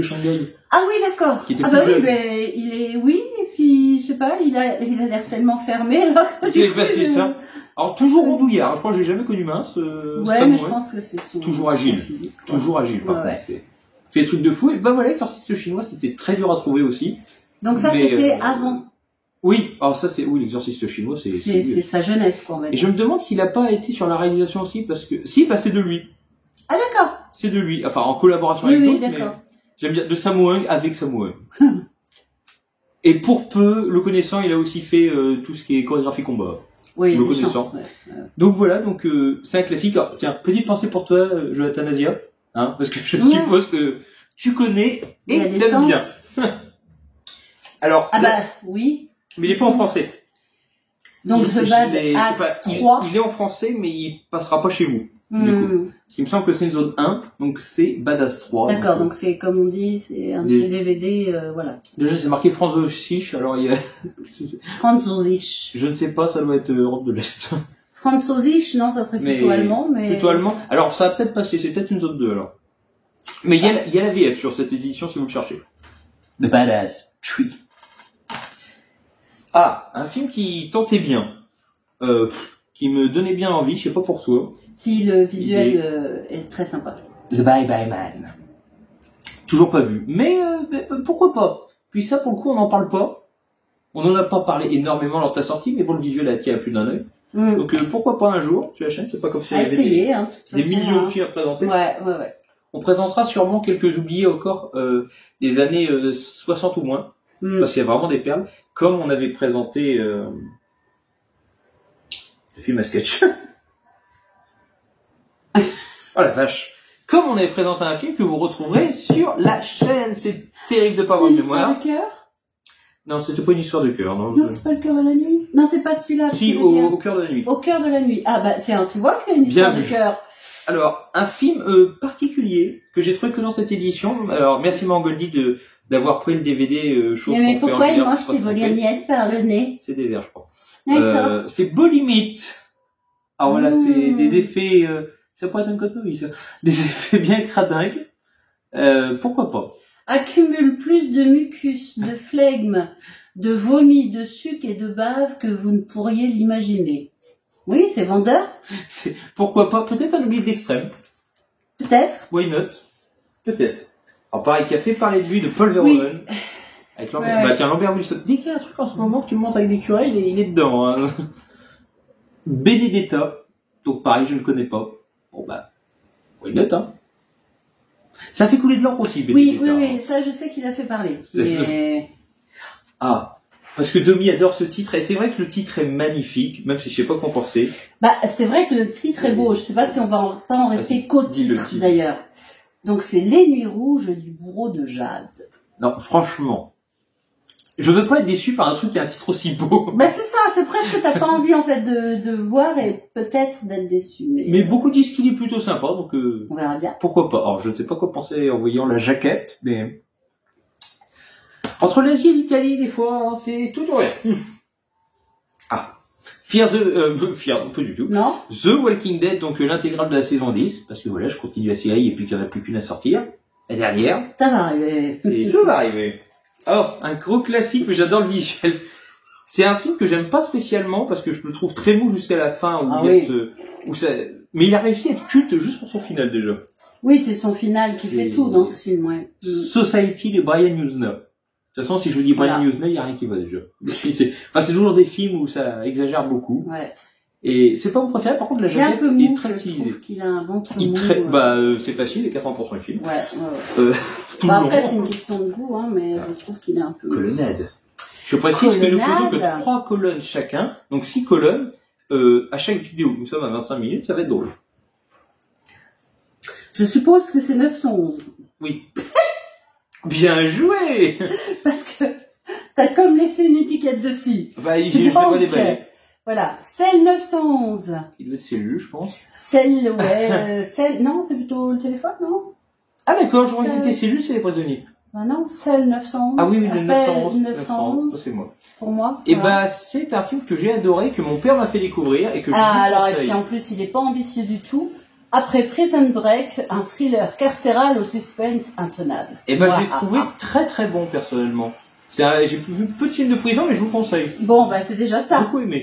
Speaker 3: Shanghai.
Speaker 2: Ah oui, d'accord.
Speaker 3: Qui était
Speaker 2: Ah
Speaker 3: plus
Speaker 2: bah oui,
Speaker 3: jeune.
Speaker 2: mais il est, oui, et puis, je sais pas, il a l'air tellement fermé, là.
Speaker 3: C'est ça. Alors toujours rondouillard. Je crois que j'ai jamais connu mince.
Speaker 2: Ouais,
Speaker 3: Sammo
Speaker 2: mais je
Speaker 3: Hung.
Speaker 2: pense que c'est son
Speaker 3: Toujours agile.
Speaker 2: son physique, quoi.
Speaker 3: Toujours agile par
Speaker 2: Ouais,
Speaker 3: contre.
Speaker 2: ouais.
Speaker 3: C'est fait des trucs de fou. Et ben voilà, l'exorciste chinois, c'était très dur à trouver aussi.
Speaker 2: Donc ça,
Speaker 3: Mais,
Speaker 2: c'était avant.
Speaker 3: Oui, alors ça c'est oui, l'exorciste chinois, c'est
Speaker 2: C'est sa jeunesse, quoi, on va
Speaker 3: Et
Speaker 2: dire.
Speaker 3: je me demande s'il a pas été sur la réalisation aussi parce que si, bah c'est de lui.
Speaker 2: Ah d'accord.
Speaker 3: C'est de lui. Enfin en collaboration
Speaker 2: Oui,
Speaker 3: avec
Speaker 2: oui,
Speaker 3: d'autres, mais
Speaker 2: d'accord.
Speaker 3: j'aime bien de Sammo Hung avec Sammo Hung. Et pour peu, le connaissant, il a aussi fait tout ce qui est chorégraphie combat.
Speaker 2: Oui,
Speaker 3: Le
Speaker 2: il y a des
Speaker 3: connaissant.
Speaker 2: chances, ouais.
Speaker 3: Donc voilà, donc c'est un classique. Alors, tiens, petite pensée pour toi, Jonathan Asia, hein, parce que je
Speaker 2: Ouais.
Speaker 3: suppose que tu connais
Speaker 2: Il y a
Speaker 3: et
Speaker 2: des
Speaker 3: t'aimes bien.
Speaker 2: chances.
Speaker 3: Alors,
Speaker 2: Ah
Speaker 3: là-
Speaker 2: bah, oui.
Speaker 3: mais il est pas en français.
Speaker 2: Donc,
Speaker 3: Il-
Speaker 2: The Bad
Speaker 3: il est-
Speaker 2: Ass
Speaker 3: enfin,
Speaker 2: 3.
Speaker 3: il est en français, mais il passera pas chez vous.
Speaker 2: Hmm.
Speaker 3: Parce qu'il me semble que c'est une zone 1, donc c'est Badass 3.
Speaker 2: D'accord, donc c'est, comme on dit, c'est un
Speaker 3: Des-
Speaker 2: petit DVD, voilà.
Speaker 3: Déjà, c'est marqué France de Chiche, alors il y a...
Speaker 2: Französisch.
Speaker 3: je ne sais pas, ça doit être Europe de l'Est.
Speaker 2: Französisch, non, ça serait
Speaker 3: Mais-
Speaker 2: plutôt allemand, mais...
Speaker 3: Plutôt allemand. Alors, ça va peut-être passer, c'est peut-être une zone 2, alors. Mais il y a la VF sur cette édition, si vous le cherchez. The Badass Tree. Ah, un film qui tentait bien. Qui me donnait bien envie, je sais pas pour toi.
Speaker 2: Si, le visuel
Speaker 3: Il
Speaker 2: est très sympa.
Speaker 3: The Bye Bye Man. Toujours pas vu. Mais pourquoi pas? Puis ça, pour le coup, on n'en parle pas. On n'en a pas parlé énormément lors de sa sortie, mais bon, le visuel a attiré à plus d'un œil.
Speaker 2: Hmm.
Speaker 3: Donc pourquoi pas un jour, tu la chaîne, c'est pas comme si il
Speaker 2: À
Speaker 3: y avait
Speaker 2: essayer, hein. de toute
Speaker 3: des
Speaker 2: façon,
Speaker 3: millions de
Speaker 2: hein.
Speaker 3: films à présenter.
Speaker 2: Ouais, ouais, ouais.
Speaker 3: On présentera sûrement quelques oubliés encore des années 60 ou moins,
Speaker 2: Hmm.
Speaker 3: parce qu'il y a vraiment des perles, comme on avait présenté le film à sketch. Oh la vache. Comme on avait présenté un film que vous retrouverez sur la chaîne. C'est terrible de pas avoir de
Speaker 2: Une histoire
Speaker 3: mémoire.
Speaker 2: de cœur?
Speaker 3: Non, c'était pas une histoire de cœur. Non,
Speaker 2: Non, c'est pas le cœur de la nuit? Non, c'est pas celui-là.
Speaker 3: Si,
Speaker 2: je veux dire.
Speaker 3: au cœur de la nuit.
Speaker 2: Au cœur de la nuit. Ah bah tiens, tu vois qu'il y a une
Speaker 3: Bien
Speaker 2: histoire de
Speaker 3: vu.
Speaker 2: cœur.
Speaker 3: Alors, un film particulier que j'ai trouvé que dans cette édition. Alors, merci Mangoldi d'avoir pris le DVD, chose
Speaker 2: Mais
Speaker 3: qu'on fait en
Speaker 2: pourquoi il
Speaker 3: général,
Speaker 2: mange
Speaker 3: pas
Speaker 2: ses
Speaker 3: tromper.
Speaker 2: bolognaise par le nez?
Speaker 3: C'est des verres, je crois.
Speaker 2: D'accord.
Speaker 3: C'est Beau Limite. Alors voilà, c'est
Speaker 2: Mmh.
Speaker 3: des effets. Ça pourrait être un code movie, ça. Des effets bien cradingues. Pourquoi pas?
Speaker 2: Accumule plus de mucus, de flegme, de vomi, de suc et de bave que vous ne pourriez l'imaginer. Oui, c'est vendeur?
Speaker 3: Pourquoi pas? Peut-être un guide d'extrême.
Speaker 2: Peut-être.
Speaker 3: Why not? Peut-être. Alors pareil, qui a fait parler de lui de Paul Verhoeven. Avec Lambert.
Speaker 2: Ouais.
Speaker 3: Bah tiens, Lambert Wilson. Dès qu'il y a un truc en ce moment que tu me montres avec des curés, il est dedans. Hein. Benedetta. Donc pareil, je ne connais pas. Bon bah, why not, hein? Ça fait couler de l'encre aussi,
Speaker 2: Oui,
Speaker 3: Benedetta.
Speaker 2: oui, oui, ça je sais qu'il a fait parler.
Speaker 3: C'est-
Speaker 2: Mais...
Speaker 3: Ah, Parce que Domi adore ce titre, et c'est vrai que le titre est magnifique, même si je sais pas quoi en penser.
Speaker 2: Bah, c'est vrai que le titre est beau. Je sais pas si on va pas en rester qu'au
Speaker 3: dis le
Speaker 2: titre,
Speaker 3: titre.
Speaker 2: d'ailleurs. Donc, c'est Les Nuits Rouges du bourreau de Jade.
Speaker 3: Non, franchement, je veux pas être déçu par un truc qui a un titre aussi beau.
Speaker 2: Bah, c'est ça, c'est presque t'as pas envie, en fait, de voir et peut-être d'être déçu.
Speaker 3: Mais beaucoup disent qu'il est plutôt sympa, donc
Speaker 2: on verra bien.
Speaker 3: pourquoi pas. Alors, je ne sais pas quoi penser en voyant la jaquette, mais... Entre l'Asie et l'Italie, des fois, c'est tout ou rien. Ah. Fear, pas du tout.
Speaker 2: Non?
Speaker 3: The Walking Dead, donc l'intégrale de la saison 10, parce que voilà, je continue la série et puis qu'il n'y en a plus qu'une à sortir. La dernière.
Speaker 2: Ça va arriver.
Speaker 3: Ça va arriver. Alors, un gros classique, mais j'adore le visuel. C'est un film que j'aime pas spécialement parce que je le trouve très mou jusqu'à la fin où mais il a réussi à être culte juste pour son final déjà.
Speaker 2: Oui, c'est son final qui fait tout dans ce film, ouais.
Speaker 3: Society de Brian Usna. De toute façon, si je vous dis Brian Usna, il n'y a rien qui va déjà. C'est toujours des films où ça exagère beaucoup. Ouais. Et c'est pas mon préféré, par contre, la jaquette est très stylisée.
Speaker 2: Je trouve qu'il a un ventre mou.
Speaker 3: C'est facile, les 80% du film.
Speaker 2: Ouais. Après, c'est une question de goût, hein, mais je trouve qu'il est un peu...
Speaker 3: Colonnade. Je précise que nous faisons que 3 colonnes chacun, donc 6 colonnes, à chaque vidéo. Nous sommes à 25 minutes, ça va être drôle.
Speaker 2: Je suppose que c'est 911.
Speaker 3: Oui. Bien joué.
Speaker 2: Parce que t'as comme laissé une étiquette dessus.
Speaker 3: Bah, je vois des balais.
Speaker 2: Voilà, celle 911.
Speaker 3: Il doit être cellule, je pense.
Speaker 2: Celle, ouais, celle, non, c'est plutôt le téléphone, non?
Speaker 3: Ah d'accord, je crois que c'était cellule, c'est les prisonniers.
Speaker 2: Bah non, celle 911.
Speaker 3: Ah oui, le 911.
Speaker 2: 911.
Speaker 3: C'est moi.
Speaker 2: Pour moi.
Speaker 3: Et bah, c'est un film que j'ai adoré, que mon père m'a fait découvrir et que je vous
Speaker 2: alors,
Speaker 3: conseille.
Speaker 2: et puis en plus, il est pas ambitieux du tout. Après Prison Break, un thriller carcéral au suspense intenable.
Speaker 3: Et ben, je l'ai trouvé très très bon personnellement. J'ai vu peu de films de prison, mais je vous conseille.
Speaker 2: Bon, bah c'est déjà ça.
Speaker 3: J'ai beaucoup aimé.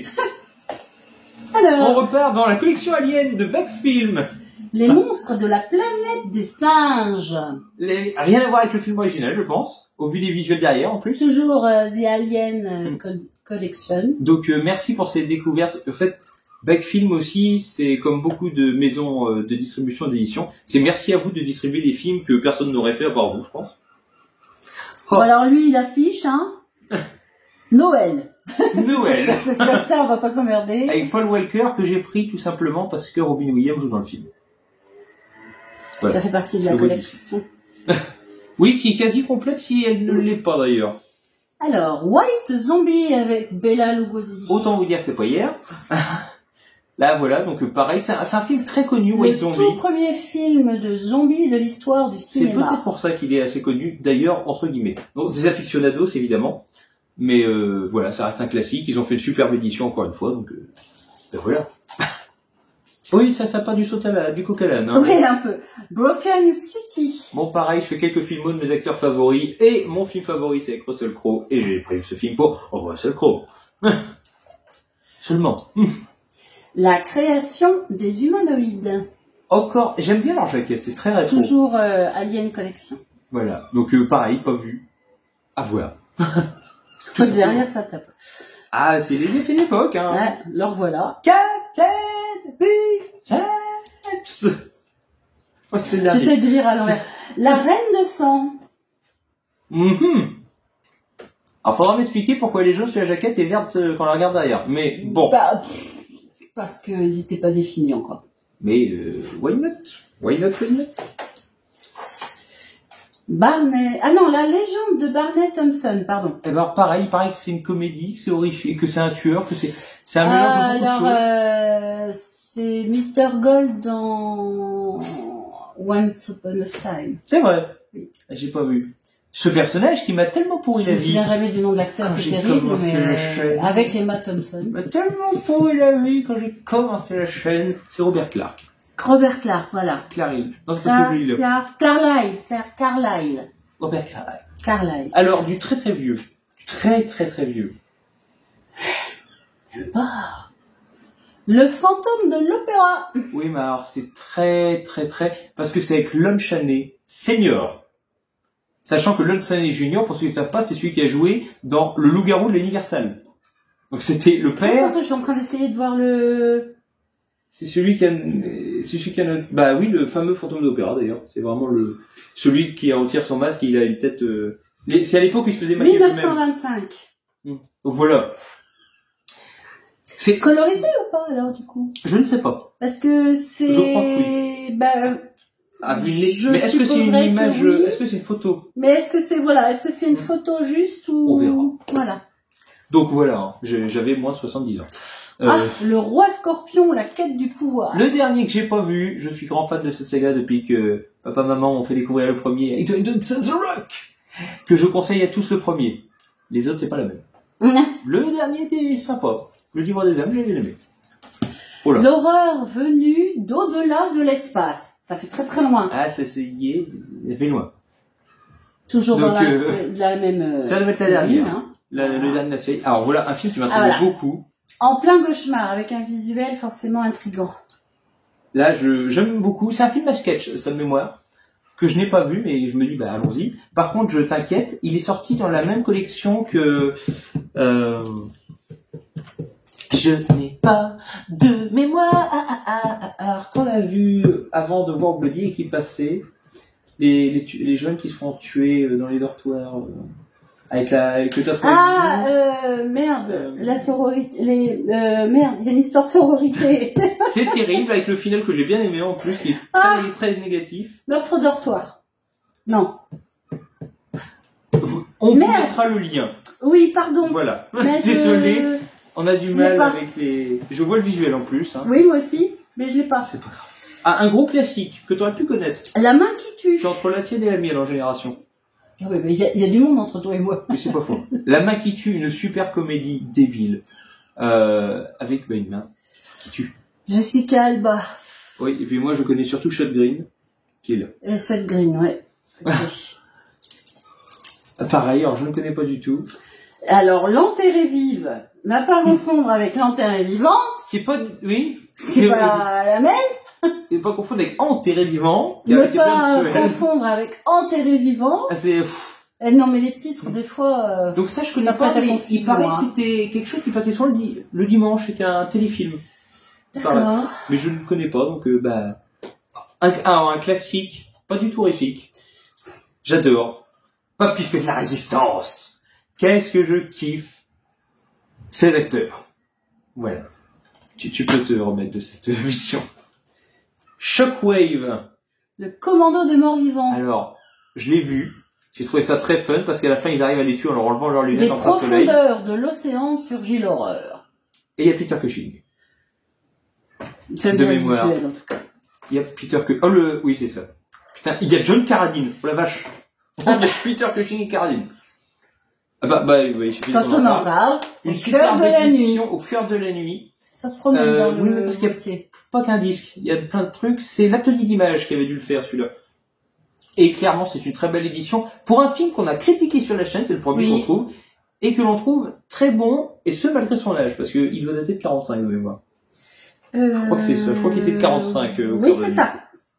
Speaker 2: Alors,
Speaker 3: on repart dans la collection Alien de Beck Film.
Speaker 2: Les monstres de la planète des singes.
Speaker 3: Rien à voir avec le film original, je pense, au vu des visuels derrière en plus.
Speaker 2: Toujours The Alien Collection.
Speaker 3: Donc merci pour ces découvertes. En fait, Beck Film aussi, c'est comme beaucoup de maisons de distribution et d'édition. C'est merci à vous de distribuer des films que personne n'aurait fait à part vous, je pense.
Speaker 2: Oh. Bon, alors lui, il affiche, hein. Noël.
Speaker 3: Noël.
Speaker 2: C'est comme ça, on va pas s'emmerder.
Speaker 3: Avec Paul Walker, que j'ai pris tout simplement parce que Robin Williams joue dans le film. Voilà.
Speaker 2: Ça fait partie de la collection.
Speaker 3: Oui, qui est quasi complète si elle ne l'est pas d'ailleurs.
Speaker 2: Alors, White Zombie avec Bela Lugosi.
Speaker 3: Autant vous dire que c'est pas hier. Là, voilà, donc pareil, c'est un film très connu, White Zombie.
Speaker 2: Le tout premier film de zombie de l'histoire du cinéma.
Speaker 3: C'est peut-être pour ça qu'il est assez connu, d'ailleurs, entre guillemets. Donc, des aficionados, évidemment. Mais voilà, ça reste un classique. Ils ont fait une superbe édition, encore une fois, donc ben voilà. Oui, ça pas du du coq à l'âne. Hein.
Speaker 2: Oui, un peu. Broken City.
Speaker 3: Bon, pareil, je fais quelques films de mes acteurs favoris. Et mon film favori, c'est avec Russell Crowe. Et j'ai prévu ce film pour Russell Crowe. Seulement.
Speaker 2: La création des humanoïdes.
Speaker 3: Encore, j'aime bien leur jaquette, c'est très rétro.
Speaker 2: Toujours Alien Collection.
Speaker 3: Voilà, donc pareil, pas vu. À voir.
Speaker 2: Derrière, ça tape.
Speaker 3: Ah, c'est les effets d'époque, hein.
Speaker 2: Ouais, leur voilà.
Speaker 3: Captain Biceps. Oh,
Speaker 2: j'essaie de lire à l'envers. La Reine de Sang.
Speaker 3: Alors, faudra m'expliquer pourquoi les gens sur la jaquette est verte quand on la regarde derrière. Mais bon.
Speaker 2: Bah, c'est parce qu'ils n'étaient pas définis encore.
Speaker 3: Mais why not? Why not?
Speaker 2: Barney. Ah non, la légende de Barney Thompson, pardon.
Speaker 3: Eh ben, pareil, il paraît que c'est une comédie, que c'est horrifique, que c'est un tueur, que c'est un mélange de beaucoup de choses.
Speaker 2: C'est Mr. Gold dans Once Upon a Time.
Speaker 3: C'est vrai.
Speaker 2: Oui.
Speaker 3: J'ai pas vu. Ce personnage qui m'a tellement pourri la vie.
Speaker 2: Je me souviens jamais du nom de l'acteur, c'est terrible, mais avec Emma Thompson.
Speaker 3: M'a tellement pourri la vie quand j'ai commencé la chaîne. C'est Robert Clark.
Speaker 2: Robert Clark, voilà.
Speaker 3: Carlyle. Non, c'est parce que je lis là.
Speaker 2: Carlyle.
Speaker 3: Robert
Speaker 2: Carlyle.
Speaker 3: Alors, du très très vieux. Du très très très vieux.
Speaker 2: Ah. Le fantôme de l'opéra.
Speaker 3: Oui, mais alors, c'est très très très... Parce que c'est avec Lon Chaney, senior. Sachant que Lon Chaney Junior, pour ceux qui ne savent pas, c'est celui qui a joué dans Le Loup-garou de l'Universal. Donc c'était le père...
Speaker 2: Attends, je suis en train d'essayer de voir le...
Speaker 3: C'est celui qui a, bah oui, le fameux fantôme d'opéra d'ailleurs. C'est vraiment celui qui retire son masque et il a une tête, c'est à l'époque où il se faisait maquiller lui-même.
Speaker 2: 1925.
Speaker 3: Donc voilà. C'est
Speaker 2: Colorisé ou pas alors du coup?
Speaker 3: Je ne sais pas.
Speaker 2: Parce que c'est.
Speaker 3: Je crois que
Speaker 2: oui. Bah,
Speaker 3: mais est-ce que c'est une
Speaker 2: supposerais
Speaker 3: image,
Speaker 2: que oui.
Speaker 3: est-ce que c'est une photo?
Speaker 2: Mais est-ce que c'est une photo juste ou?
Speaker 3: On verra.
Speaker 2: Voilà.
Speaker 3: Donc voilà, hein, j'avais moins de 70 ans.
Speaker 2: Le roi scorpion, la quête du pouvoir.
Speaker 3: Le dernier que j'ai pas vu, je suis grand fan de cette saga depuis que papa maman m'ont fait découvrir le premier, Johnson The Rock, que je conseille à tous le premier. Les autres c'est pas la même. Le dernier était sympa. Le livre des âmes, j'ai bien aimé. Oh là.
Speaker 2: L'horreur venue d'au-delà de l'espace. Ça fait très très loin.
Speaker 3: Ah, ça fait loin.
Speaker 2: Toujours
Speaker 3: Donc,
Speaker 2: dans la même.
Speaker 3: Ça va être la
Speaker 2: série,
Speaker 3: dernière.
Speaker 2: hein.
Speaker 3: Le dernier de la série. Alors voilà, un film qui m'intéresse beaucoup.
Speaker 2: En plein cauchemar, avec un visuel forcément intriguant.
Speaker 3: Là, j'aime beaucoup. C'est un film à sketch, ça de mémoire, que je n'ai pas vu, mais je me dis, bah allons-y. Par contre, je t'inquiète, il est sorti dans la même collection que... Je n'ai pas de mémoire. Qu'on a vu avant de voir Bloody et qui passait, les jeunes qui se font tuer dans les dortoirs... Avec le tatouage.
Speaker 2: Merde, la sororité, merde, il y a une histoire de sororité.
Speaker 3: C'est terrible, avec le final que j'ai bien aimé en plus, qui est très, très négatif.
Speaker 2: Meurtre au dortoir. Non.
Speaker 3: On vous mettra le lien.
Speaker 2: Oui, pardon.
Speaker 3: Voilà. Désolé, on a du mal avec les... Je vois le visuel en plus. Hein.
Speaker 2: Oui, moi aussi, mais je l'ai pas.
Speaker 3: C'est pas grave. Ah, un gros classique que tu aurais pu connaître.
Speaker 2: La main qui tue.
Speaker 3: C'est entre la tienne et la mienne en génération.
Speaker 2: Ah oui, mais il y a du monde entre toi et moi.
Speaker 3: Mais c'est pas faux. La main qui tue, une super comédie débile. Avec une main qui tue.
Speaker 2: Jessica Alba.
Speaker 3: Oui, et puis moi je connais surtout Seth Green, qui est là.
Speaker 2: Et Seth Green, ouais.
Speaker 3: Par ailleurs, je ne connais pas du tout.
Speaker 2: Alors, l'enterrée vive n'a pas à confondre avec l'enterrée vivante.
Speaker 3: Qui est pas... Oui.
Speaker 2: Qui est pas la même.
Speaker 3: Et pas confondre avec enterré vivant.
Speaker 2: Ne pas confondre avec enterré vivant.
Speaker 3: Ah, c'est...
Speaker 2: Non, mais les titres, des fois...
Speaker 3: Donc ça, je connais pas, mais il paraît que c'était quelque chose qui passait souvent le dimanche. C'était un téléfilm.
Speaker 2: D'accord.
Speaker 3: Mais je ne le connais pas, donc un classique, pas du tout horrifique. J'adore. Papy fait de la résistance. Qu'est-ce que je kiffe ces acteurs. Voilà. Tu peux te remettre de cette vision. Shockwave.
Speaker 2: Le commando des morts vivants.
Speaker 3: Alors, je l'ai vu. J'ai trouvé ça très fun parce qu'à la fin, ils arrivent à les tuer en leur enlevant leurs lunettes
Speaker 2: en plein soleil. Des profondeurs de l'océan surgit l'horreur.
Speaker 3: Et il y a Peter Cushing.
Speaker 2: J'aime
Speaker 3: de
Speaker 2: bien
Speaker 3: mémoire.
Speaker 2: Visuel, en tout cas.
Speaker 3: Il y a Peter Cushing. Oui, c'est ça. Putain, il y a John Carradine. Oh la vache. Il y a Peter Cushing et Carradine. Ah oui,
Speaker 2: quand on en parle,
Speaker 3: une super édition au cœur de la nuit.
Speaker 2: Ça se promène dans le
Speaker 3: parce qu'il y a pas qu'un disque, il y a plein de trucs. C'est l'atelier d'image qui avait dû le faire, celui-là. Et clairement, c'est une très belle édition. Pour un film qu'on a critiqué sur la chaîne, c'est le premier qu'on trouve, et que l'on trouve très bon, et ce malgré son âge, parce qu'il doit dater de 45 de mémoire. Je crois que c'est ça, je crois qu'il était de 45.
Speaker 2: Oui, c'est ça.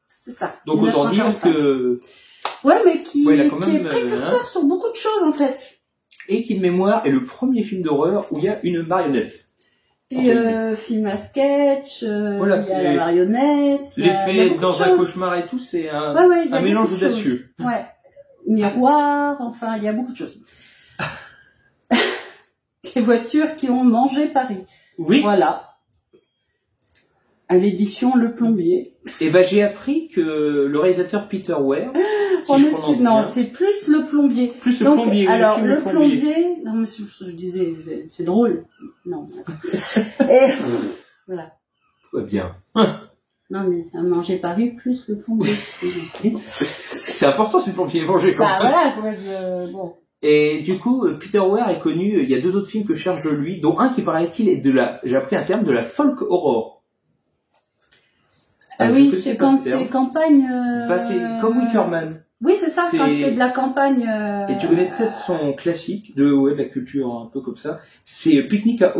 Speaker 2: C'est ça.
Speaker 3: Donc autant dire que...
Speaker 2: Ouais, mais qui
Speaker 3: même,
Speaker 2: est précurseur sur beaucoup de choses, en fait.
Speaker 3: Et qui, de mémoire, est le premier film d'horreur où il y a une marionnette.
Speaker 2: Et film à sketch,
Speaker 3: voilà,
Speaker 2: il y a la marionnette.
Speaker 3: L'effet dans un cauchemar et tout, c'est un mélange audacieux.
Speaker 2: Ouais. Miroir, enfin, il y a beaucoup de choses. Les voitures qui ont mangé Paris.
Speaker 3: Oui.
Speaker 2: Voilà. À l'édition Le Plombier.
Speaker 3: Et j'ai appris que le réalisateur Peter Weir,
Speaker 2: non, c'est plus Le Plombier.
Speaker 3: Plus Le Plombier.
Speaker 2: Alors, Le Plombier, non, mais je disais, c'est drôle. Non. Et, voilà.
Speaker 3: Tout va bien.
Speaker 2: Non, mais c'est un manger Paris plus Le Plombier.
Speaker 3: C'est important, c'est Le Plombier manger comme ça.
Speaker 2: Voilà, bon.
Speaker 3: Et du coup, Peter Weir est connu, il y a 2 autres films que je cherche de lui, dont un qui paraît-il est j'ai appris un terme de la folk horror.
Speaker 2: Ah oui, c'est quand c'est campagne...
Speaker 3: c'est comme Wickerman.
Speaker 2: Oui, c'est ça, quand c'est de la campagne...
Speaker 3: Et tu connais peut-être son classique de la culture un peu comme ça. C'est Picnic à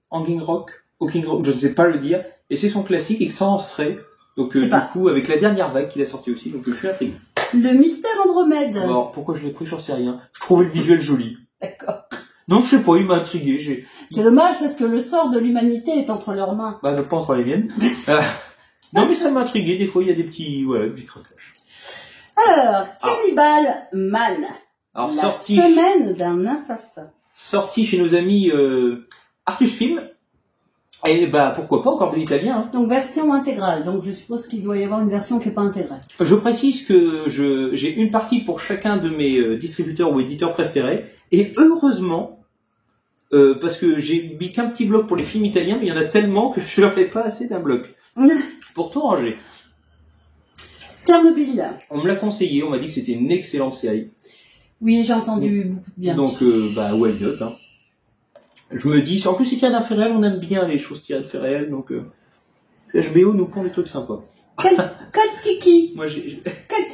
Speaker 3: Hanging Rock, je ne sais pas le dire, et c'est son classique, et ça en serait. Donc du coup, avec la dernière vague qu'il a sorti aussi, donc je suis intrigué.
Speaker 2: Le mystère Andromède.
Speaker 3: Alors, pourquoi je l'ai pris, j'en sais rien. Je trouvais le visuel joli.
Speaker 2: D'accord.
Speaker 3: Non, je sais pas, il m'a intrigué.
Speaker 2: C'est dommage parce que le sort de l'humanité est entre leurs mains.
Speaker 3: Pas entre les miennes. Non, mais ça m'a intrigué. Des fois, il y a des petits craquages.
Speaker 2: Alors, Cannibal Man.
Speaker 3: Alors,
Speaker 2: la semaine d'un assassin.
Speaker 3: sorti chez nos amis Artus Film. Et bah pourquoi pas encore de l'italien. Hein.
Speaker 2: Donc version intégrale. Donc je suppose qu'il doit y avoir une version qui n'est pas intégrale.
Speaker 3: Je précise que j'ai une partie pour chacun de mes distributeurs ou éditeurs préférés. Et heureusement, parce que j'ai mis qu'un petit bloc pour les films italiens, mais il y en a tellement que je leur fais pas assez d'un bloc. Pour tout ranger.
Speaker 2: Tchernobyl.
Speaker 3: On me l'a conseillé, on m'a dit que c'était une excellente série.
Speaker 2: Oui, j'ai entendu beaucoup de bien.
Speaker 3: Donc bah why not, hein. Je me dis, en plus c'est tiré d'un fait réel, on aime bien les choses tirées de fait réel, donc HBO nous pond des trucs sympas.
Speaker 2: Kaltiki.
Speaker 3: Moi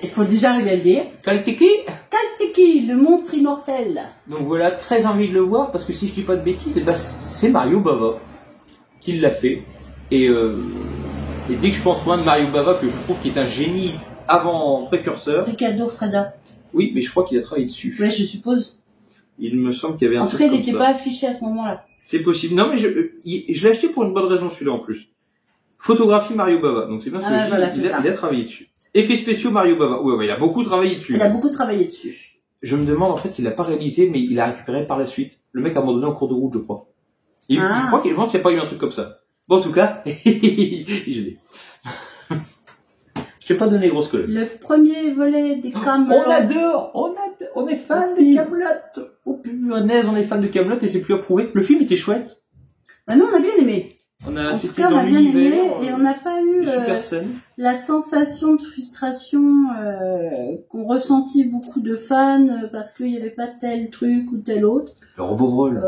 Speaker 2: Il faut déjà arriver à le dire.
Speaker 3: Kaltiki.
Speaker 2: Kaltiki, le monstre immortel.
Speaker 3: Donc voilà, très envie de le voir, parce que si je dis pas de bêtises, bah, c'est Mario Bava qui l'a fait. Et dès que je pense loin de Mario Bava, que je trouve qu'il est un génie avant précurseur.
Speaker 2: Riccardo Freda.
Speaker 3: Oui, mais je crois qu'il a travaillé dessus.
Speaker 2: Ouais, je suppose.
Speaker 3: Il me semble qu'il y avait un
Speaker 2: En tout
Speaker 3: truc
Speaker 2: cas, il
Speaker 3: comme
Speaker 2: n'était
Speaker 3: ça.
Speaker 2: pas affiché à ce moment-là.
Speaker 3: C'est possible. Non, mais je l'ai acheté pour une bonne raison, celui-là, en plus. Photographie Mario Bava. Donc c'est bien ce que je dis.
Speaker 2: Voilà,
Speaker 3: Il a travaillé dessus. Effets spéciaux Mario Bava. Ouais, il a beaucoup travaillé dessus.
Speaker 2: Il a beaucoup travaillé dessus.
Speaker 3: Je me demande, en fait, s'il l'a pas réalisé, mais il a récupéré par la suite. Le mec a abandonné en cours de route, je crois. Je crois qu'il n'y a pas eu un truc comme ça. Bon, en tout cas, je l'ai. Je vais pas donner grosse colonne.
Speaker 2: Le premier volet des Camelot.
Speaker 3: On adore, on est fan de Camelot. Oh punaise, on est fan de Camelot et c'est plus approuvé. Le film était chouette.
Speaker 2: Bah nous, on a bien aimé.
Speaker 3: C'était
Speaker 2: on
Speaker 3: dans
Speaker 2: a bien aimé
Speaker 3: l'univers.
Speaker 2: et on n'a pas eu la sensation de frustration qu'ont ressenti beaucoup de fans parce qu'il n'y avait pas tel truc ou tel autre.
Speaker 3: Le robot rôle.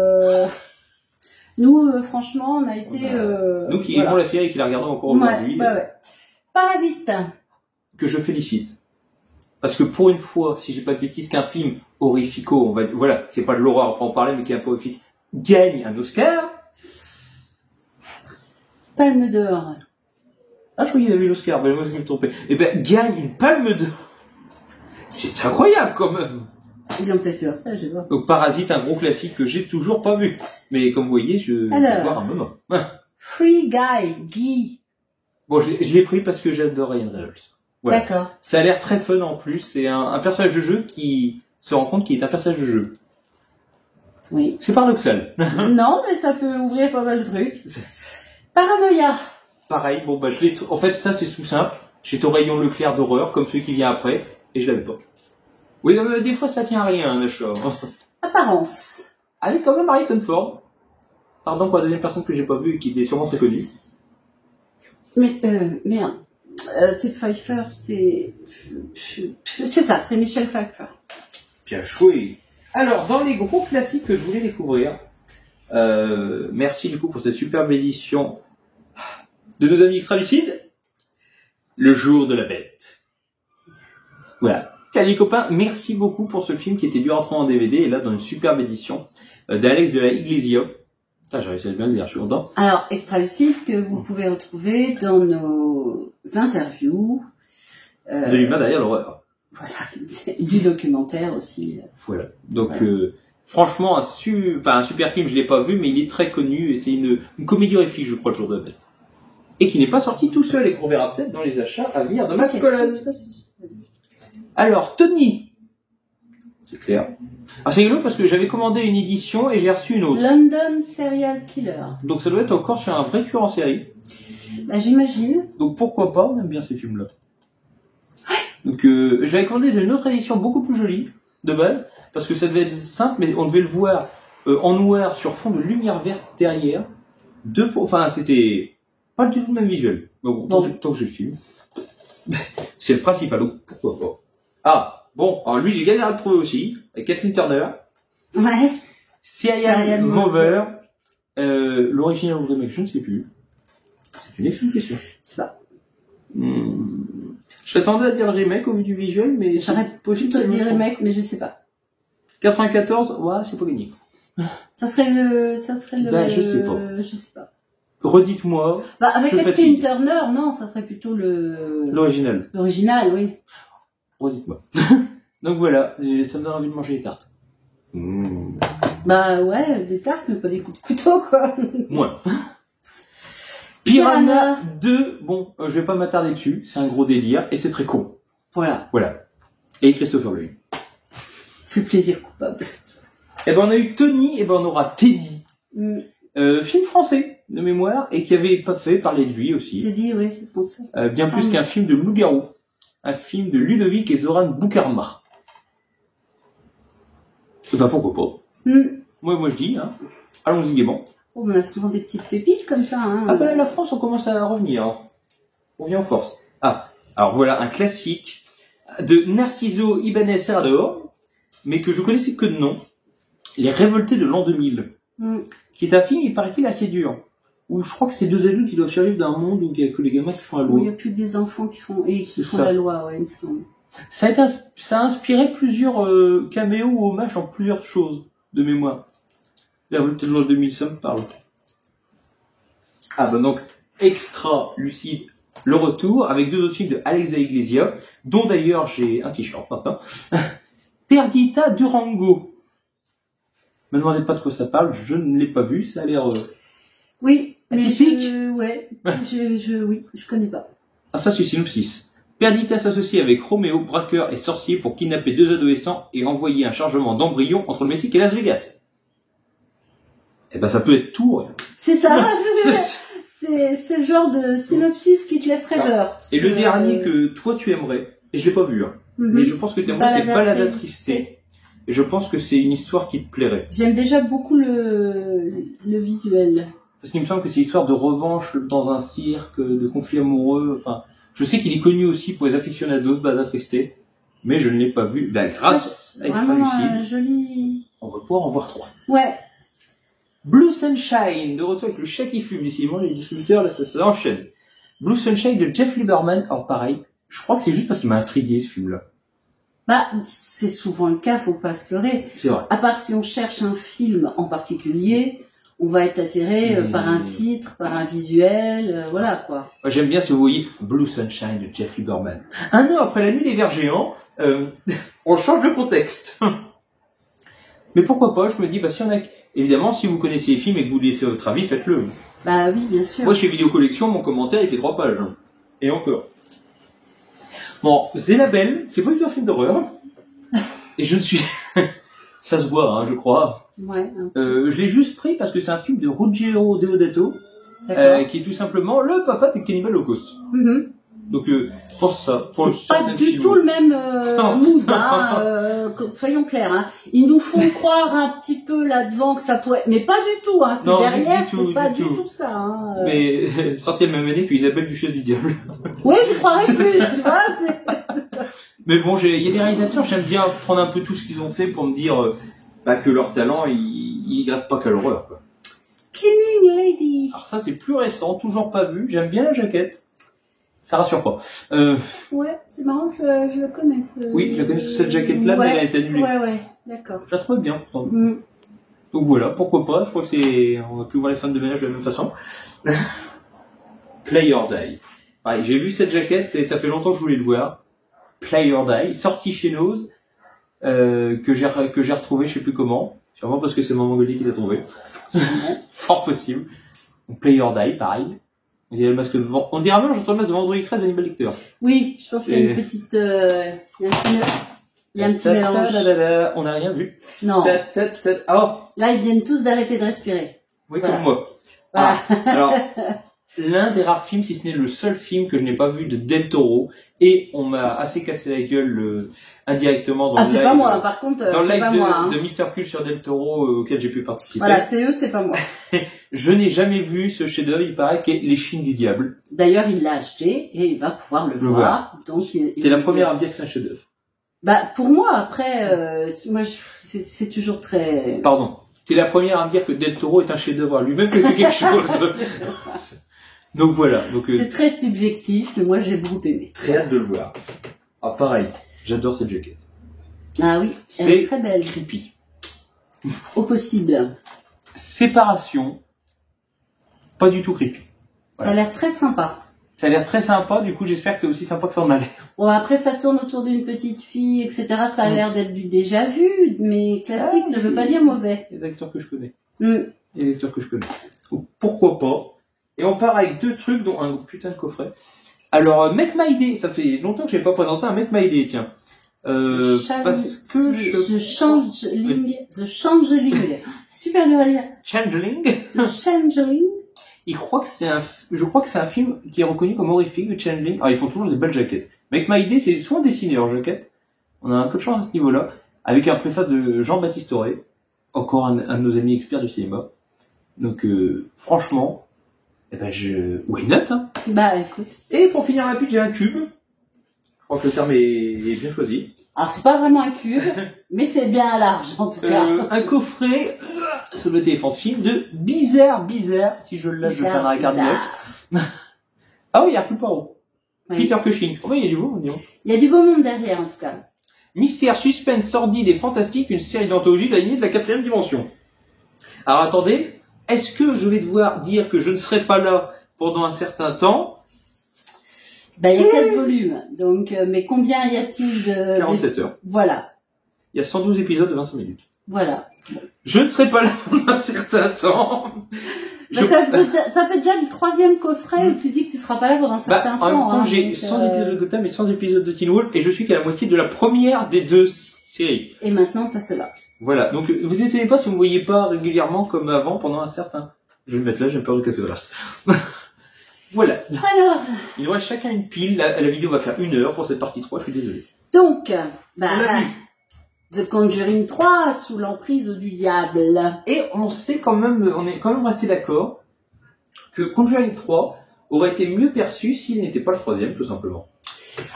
Speaker 2: Nous, franchement, on a été...
Speaker 3: nous qui aimons la série et qui la regardons encore aujourd'hui.
Speaker 2: Ouais. Parasite.
Speaker 3: Que je félicite. Parce que pour une fois, si j'ai pas de bêtises, qu'un film horrifico, voilà, c'est pas de l'horreur, on peut en parler, mais qui est un peu horrifique, gagne un Oscar.
Speaker 2: Palme d'or.
Speaker 3: Ah, je croyais qu'il avait eu l'Oscar, mais moi je me trompais. Eh ben, gagne une palme d'or. C'est incroyable quand même.
Speaker 2: Ils l'ont peut-être eu après, je vais voir.
Speaker 3: Donc Parasite, un gros classique que j'ai toujours pas vu. Mais comme vous voyez, je vais voir un moment.
Speaker 2: Free Guy.
Speaker 3: Bon, je l'ai pris parce que j'adore Ryan Reynolds. Voilà.
Speaker 2: D'accord.
Speaker 3: Ça a l'air très fun en plus. C'est un personnage de jeu qui se rend compte qu'il est un personnage de jeu.
Speaker 2: Oui.
Speaker 3: C'est paradoxal.
Speaker 2: Non, mais ça peut ouvrir pas mal de trucs. Paranoia.
Speaker 3: Pareil, bon bah en fait ça c'est tout simple. J'étais au rayon Leclerc d'horreur, comme celui qui vient après, et je l'avais pas. Oui, non, mais des fois ça tient à rien, un achat.
Speaker 2: Apparence.
Speaker 3: Avec quand même Harrison Ford. Pardon pour la deuxième personne que j'ai pas vue et qui est sûrement très connue.
Speaker 2: Mais merde. C'est Pfeiffer, c'est ça, c'est Michel Pfeiffer.
Speaker 3: Bien joué. Alors, dans les gros classiques que je voulais découvrir, merci du coup pour cette superbe édition de nos amis extralucides. Le jour de la bête. Voilà. Tiens les copains, merci beaucoup pour ce film qui était dû rentrer en DVD et là dans une superbe édition d'Alex de la Iglesia. Ah, j'ai réussi à le bien dire, je suis content.
Speaker 2: Alors, Extralucide que vous pouvez retrouver dans nos interviews.
Speaker 3: De l'humain derrière l'horreur.
Speaker 2: Voilà, du documentaire aussi.
Speaker 3: Voilà. Donc, franchement, un super film, je l'ai pas vu, mais il est très connu et c'est une comédie horrifique, je crois, le jour de la bête. Et qui n'est pas sorti tout seul et qu'on verra peut-être dans les achats à venir de ma colonne. Alors, Tony. C'est clair. Ah, c'est rigolo parce que j'avais commandé une édition et j'ai reçu une autre.
Speaker 2: London Serial Killer. Donc
Speaker 3: ça doit être encore sur un vrai tueur en série.
Speaker 2: Bah, j'imagine.
Speaker 3: Donc pourquoi pas, on aime bien ces films-là. Donc je l'avais commandé d'une autre édition beaucoup plus jolie, de base, parce que ça devait être simple, mais on devait le voir en noir sur fond de lumière verte derrière. Enfin, c'était pas du tout le même visuel. Mais bon, tant que j'ai le film. C'est le principal, donc pourquoi pas. Ah bon, alors lui j'ai galéré à le trouver aussi, avec Kathleen Turner.
Speaker 2: Ouais.
Speaker 3: Serial Mover. L'original ou le remake, je ne sais plus. C'est une excellente question.
Speaker 2: C'est ça.
Speaker 3: Je t'attendais à dire le remake au vu du visuel, mais
Speaker 2: j'aurais possible de dire remake, mais je sais pas.
Speaker 3: 94, ouais, c'est pas gagné.
Speaker 2: Ça serait le.
Speaker 3: Bah, je sais pas.
Speaker 2: Je sais pas.
Speaker 3: Redites-moi.
Speaker 2: Bah, avec Kathleen Turner, non, ça serait plutôt
Speaker 3: l'original.
Speaker 2: L'original, oui.
Speaker 3: Redites-moi. Donc voilà, ça me donne envie de manger les cartes.
Speaker 2: Bah ouais, des tartes, mais pas des coups de couteau, quoi.
Speaker 3: Moins. Piranha 2, bon, je vais pas m'attarder dessus, c'est un gros délire, et c'est très con.
Speaker 2: Voilà.
Speaker 3: Et Christopher Lloyd.
Speaker 2: C'est plaisir coupable.
Speaker 3: Et ben on a eu Tony, et ben on aura Teddy. Film français de mémoire et qui avait pas fait parler de lui aussi.
Speaker 2: Teddy, oui, c'est français.
Speaker 3: Bien plus qu'un film de loup-garou. Un film de Ludovic et Zoran Boukarma. Et ben pourquoi pas. Moi je dis, hein. Allons-y gaiement.
Speaker 2: Oh, on a souvent des petites pépites comme ça. Hein.
Speaker 3: Ah ben la France on commence à revenir. Hein. On revient en force. Ah, alors voilà un classique de Narciso Ibáñez Serrador, mais que je connaissais que de nom. Les Révoltés de l'an 2000. Qui est un film, il paraît-il, assez dur. Où je crois que c'est deux adultes qui doivent survivre d'un monde où il n'y a que les gamins qui font la loi.
Speaker 2: Il n'y a plus que des enfants qui font la loi, ouais, il me semble.
Speaker 3: Ça a inspiré plusieurs caméos ou hommages en plusieurs choses de mémoire. Les Révoltés de l'an 2000, ça me parle. Ah ben donc, extra lucide, le retour, avec deux autres films de Alex de Iglesia, dont d'ailleurs j'ai un t-shirt maintenant. Perdita Durango. Me demandez pas de quoi ça parle, je ne l'ai pas vu, ça a l'air...
Speaker 2: Oui, mais
Speaker 3: atypique.
Speaker 2: je connais pas.
Speaker 3: Ah ça c'est synopsis. Perdita s'associe avec Roméo, braqueur et sorcier pour kidnapper deux adolescents et envoyer un chargement d'embryons entre le Mexique et Las Vegas. Eh ben ça peut être tout. Hein.
Speaker 2: C'est ça, c'est le genre de synopsis qui te laisse rêveur.
Speaker 3: Et le dernier que toi tu aimerais, et je l'ai pas vu, hein, mais je pense que tu aimerais, c'est Balada Triste. Et je pense que c'est une histoire qui te plairait.
Speaker 2: J'aime déjà beaucoup le visuel.
Speaker 3: Parce qu'il me semble que c'est l'histoire de revanche dans un cirque, de conflits amoureux. Enfin, je sais qu'il est connu aussi pour les aficionados, Balada Triste, mais je ne l'ai pas vu. Ben, grâce à Extra Lucide,
Speaker 2: joli.
Speaker 3: On va pouvoir en voir 3.
Speaker 2: Ouais.
Speaker 3: Blue Sunshine, de retour avec le chat qui fume. Décidément, les distributeurs, là, ça enchaîne. Blue Sunshine de Jeff Lieberman. Alors pareil, je crois que c'est juste parce qu'il m'a intrigué ce film-là.
Speaker 2: Bah, c'est souvent le cas, faut pas se leurrer.
Speaker 3: C'est vrai.
Speaker 2: À part si on cherche un film en particulier, on va être attiré par un titre, par un visuel, voilà quoi.
Speaker 3: Moi, j'aime bien si vous voyez Blue Sunshine de Jeff Lieberman. Un an après la nuit des vers géants, on change de contexte. Mais pourquoi pas, je me dis, bah si on a... Évidemment, si vous connaissez les films et que vous laissez votre avis, faites-le.
Speaker 2: Bah oui, bien sûr.
Speaker 3: Moi, chez Vidéo Collection, mon commentaire, il fait 3 pages. Et encore. Bon, Zénabel, c'est pas du tout un film d'horreur. Et je ne suis... Ça se voit, hein, je crois.
Speaker 2: Ouais.
Speaker 3: Je l'ai juste pris parce que c'est un film de Ruggero Deodato, qui est tout simplement le papa de Cannibal Holocaust. Donc, pour ça.
Speaker 2: C'est pas du tout le même mood, hein, soyons clairs. Hein. Ils nous font croire un petit peu là-devant que ça pourrait... Mais pas du tout, hein, parce que derrière, c'est pas du tout ça. Hein.
Speaker 3: Mais sorti la même année que Isabelle Duchesse du Diable.
Speaker 2: Oui, j'y croirais plus, tu vois.
Speaker 3: Mais bon, il y a des réalisateurs, j'aime bien prendre un peu tout ce qu'ils ont fait pour me dire que leur talent, il reste pas qu'à l'horreur. Quoi.
Speaker 2: Cleaning Lady.
Speaker 3: Alors ça, c'est plus récent, toujours pas vu. J'aime bien la jaquette. Ça rassure pas.
Speaker 2: Ouais, c'est marrant que je le connais.
Speaker 3: Oui, je la connais sous cette jaquette-là, mais elle a été annulée.
Speaker 2: Ouais, d'accord.
Speaker 3: Je la trouve bien. Donc voilà, pourquoi pas. Je crois que c'est... On va plus voir les fans de ménage de la même façon. Play or Die. Pareil, j'ai vu cette jaquette et ça fait longtemps que je voulais le voir. Play or Die, sorti chez Nose, que j'ai retrouvé, je sais plus comment. Sûrement parce que c'est Maman Goldie qui l'a trouvé. Fort possible. Donc, Play or Die, pareil. On dirait le masque de on dirait même j'entends le masque de Vendredi 13 Hannibal Lecter.
Speaker 2: Oui, je pense qu'il y a une petite, il y a un petit mélange.
Speaker 3: On n'a rien vu.
Speaker 2: Non.
Speaker 3: Oh.
Speaker 2: Là, ils viennent tous d'arrêter de respirer.
Speaker 3: Oui, voilà. Comme moi.
Speaker 2: Voilà.
Speaker 3: Alors, l'un des rares films, si ce n'est le seul film que je n'ai pas vu de Del Toro, et on m'a assez cassé la gueule indirectement dans le live.
Speaker 2: C'est pas moi, par contre,
Speaker 3: dans le live
Speaker 2: pas moi,
Speaker 3: de Mr. Pulse sur Del Toro auquel j'ai pu participer.
Speaker 2: Voilà, c'est eux, c'est pas moi.
Speaker 3: Je n'ai jamais vu ce chef-d'œuvre, il paraît qu'est Les Chines du Diable.
Speaker 2: D'ailleurs, il l'a acheté et il va pouvoir le voir. Donc,
Speaker 3: c'est la première à me dire que c'est un chef-d'œuvre.
Speaker 2: Bah, pour moi, après, moi, c'est toujours très...
Speaker 3: Pardon. C'est la première à me dire que Del Toro est un chef-d'œuvre lui-même qui fait quelque chose. Donc voilà.
Speaker 2: C'est très subjectif, mais moi j'ai beaucoup aimé.
Speaker 3: Très hâte de le voir. Ah pareil, j'adore cette jaquette.
Speaker 2: Ah oui, elle est très belle.
Speaker 3: Creepy.
Speaker 2: Au possible.
Speaker 3: Séparation. Pas du tout creepy.
Speaker 2: Voilà. Ça a l'air très sympa.
Speaker 3: Ça a l'air très sympa, du coup j'espère que c'est aussi sympa que ça en a l'air.
Speaker 2: Bon après ça tourne autour d'une petite fille, etc. Ça a l'air d'être du déjà vu, mais classique ne veut pas dire mauvais.
Speaker 3: Les acteurs que je connais. Les acteurs que je connais. Donc, pourquoi pas. Et on part avec 2 trucs, dont un putain de coffret. Alors, Make My Day, ça fait longtemps que je n'ai pas présenté un Make My Day, tiens. Parce que
Speaker 2: The Changeling. Super dur à dire.
Speaker 3: Changeling.
Speaker 2: The Changeling.
Speaker 3: Je crois que c'est un film qui est reconnu comme horrifique, le Changeling. Ah, ils font toujours des belles jaquettes. Mais avec My Day, c'est souvent dessiné leurs jaquettes. On a un peu de chance à ce niveau-là. Avec un préface de Jean-Baptiste Auré. Encore un de nos amis experts du cinéma. Donc, franchement, why not, hein.
Speaker 2: Bah, écoute.
Speaker 3: Et pour finir rapide, j'ai un cube. Je crois que le terme est bien choisi.
Speaker 2: Alors, c'est pas vraiment un cube, mais c'est bien large, en tout cas.
Speaker 3: Un coffret, sur le téléphone film de Bizarre. Si je l'ai, je fais un arrêt cardiaque. Ah oui, il y a Hercule Poirot.
Speaker 2: Oui.
Speaker 3: Peter Cushing. Oh oui, il y a du beau, dis donc.
Speaker 2: Il y a du beau monde derrière, en tout cas.
Speaker 3: Mystère, suspense, sordide et fantastique, une série d'anthologies de la lignée de la 4e dimension. Alors attendez, est-ce que je vais devoir dire que je ne serai pas là pendant un certain temps?
Speaker 2: Bah, il y a 4 volumes. Donc, mais combien y a-t-il de...
Speaker 3: 47 heures.
Speaker 2: Voilà.
Speaker 3: Il y a 112 épisodes de 25 minutes.
Speaker 2: Voilà.
Speaker 3: Je ne serai pas là pendant un certain temps.
Speaker 2: Bah, ça fait déjà le 3e coffret où tu dis que tu seras pas là pour un certain temps.
Speaker 3: En même temps,
Speaker 2: hein,
Speaker 3: j'ai
Speaker 2: donc,
Speaker 3: 100 épisodes de Gotham et 100 épisodes de Teen Wolf et je suis qu'à la moitié de la première des 2 séries.
Speaker 2: Et maintenant, t'as cela.
Speaker 3: Voilà. Donc, vous étonnez pas si vous me voyez pas régulièrement comme avant pendant un certain. Je vais le mettre là, j'ai peur de casser le reste. Voilà.
Speaker 2: Alors.
Speaker 3: Il nous reste chacun une pile. La vidéo va faire 1 heure pour cette partie 3, je suis désolé.
Speaker 2: Donc, bah,
Speaker 3: On l'a vu.
Speaker 2: The Conjuring 3, sous l'emprise du diable.
Speaker 3: Et on est quand même resté d'accord que Conjuring 3 aurait été mieux perçu s'il n'était pas le 3e, tout simplement.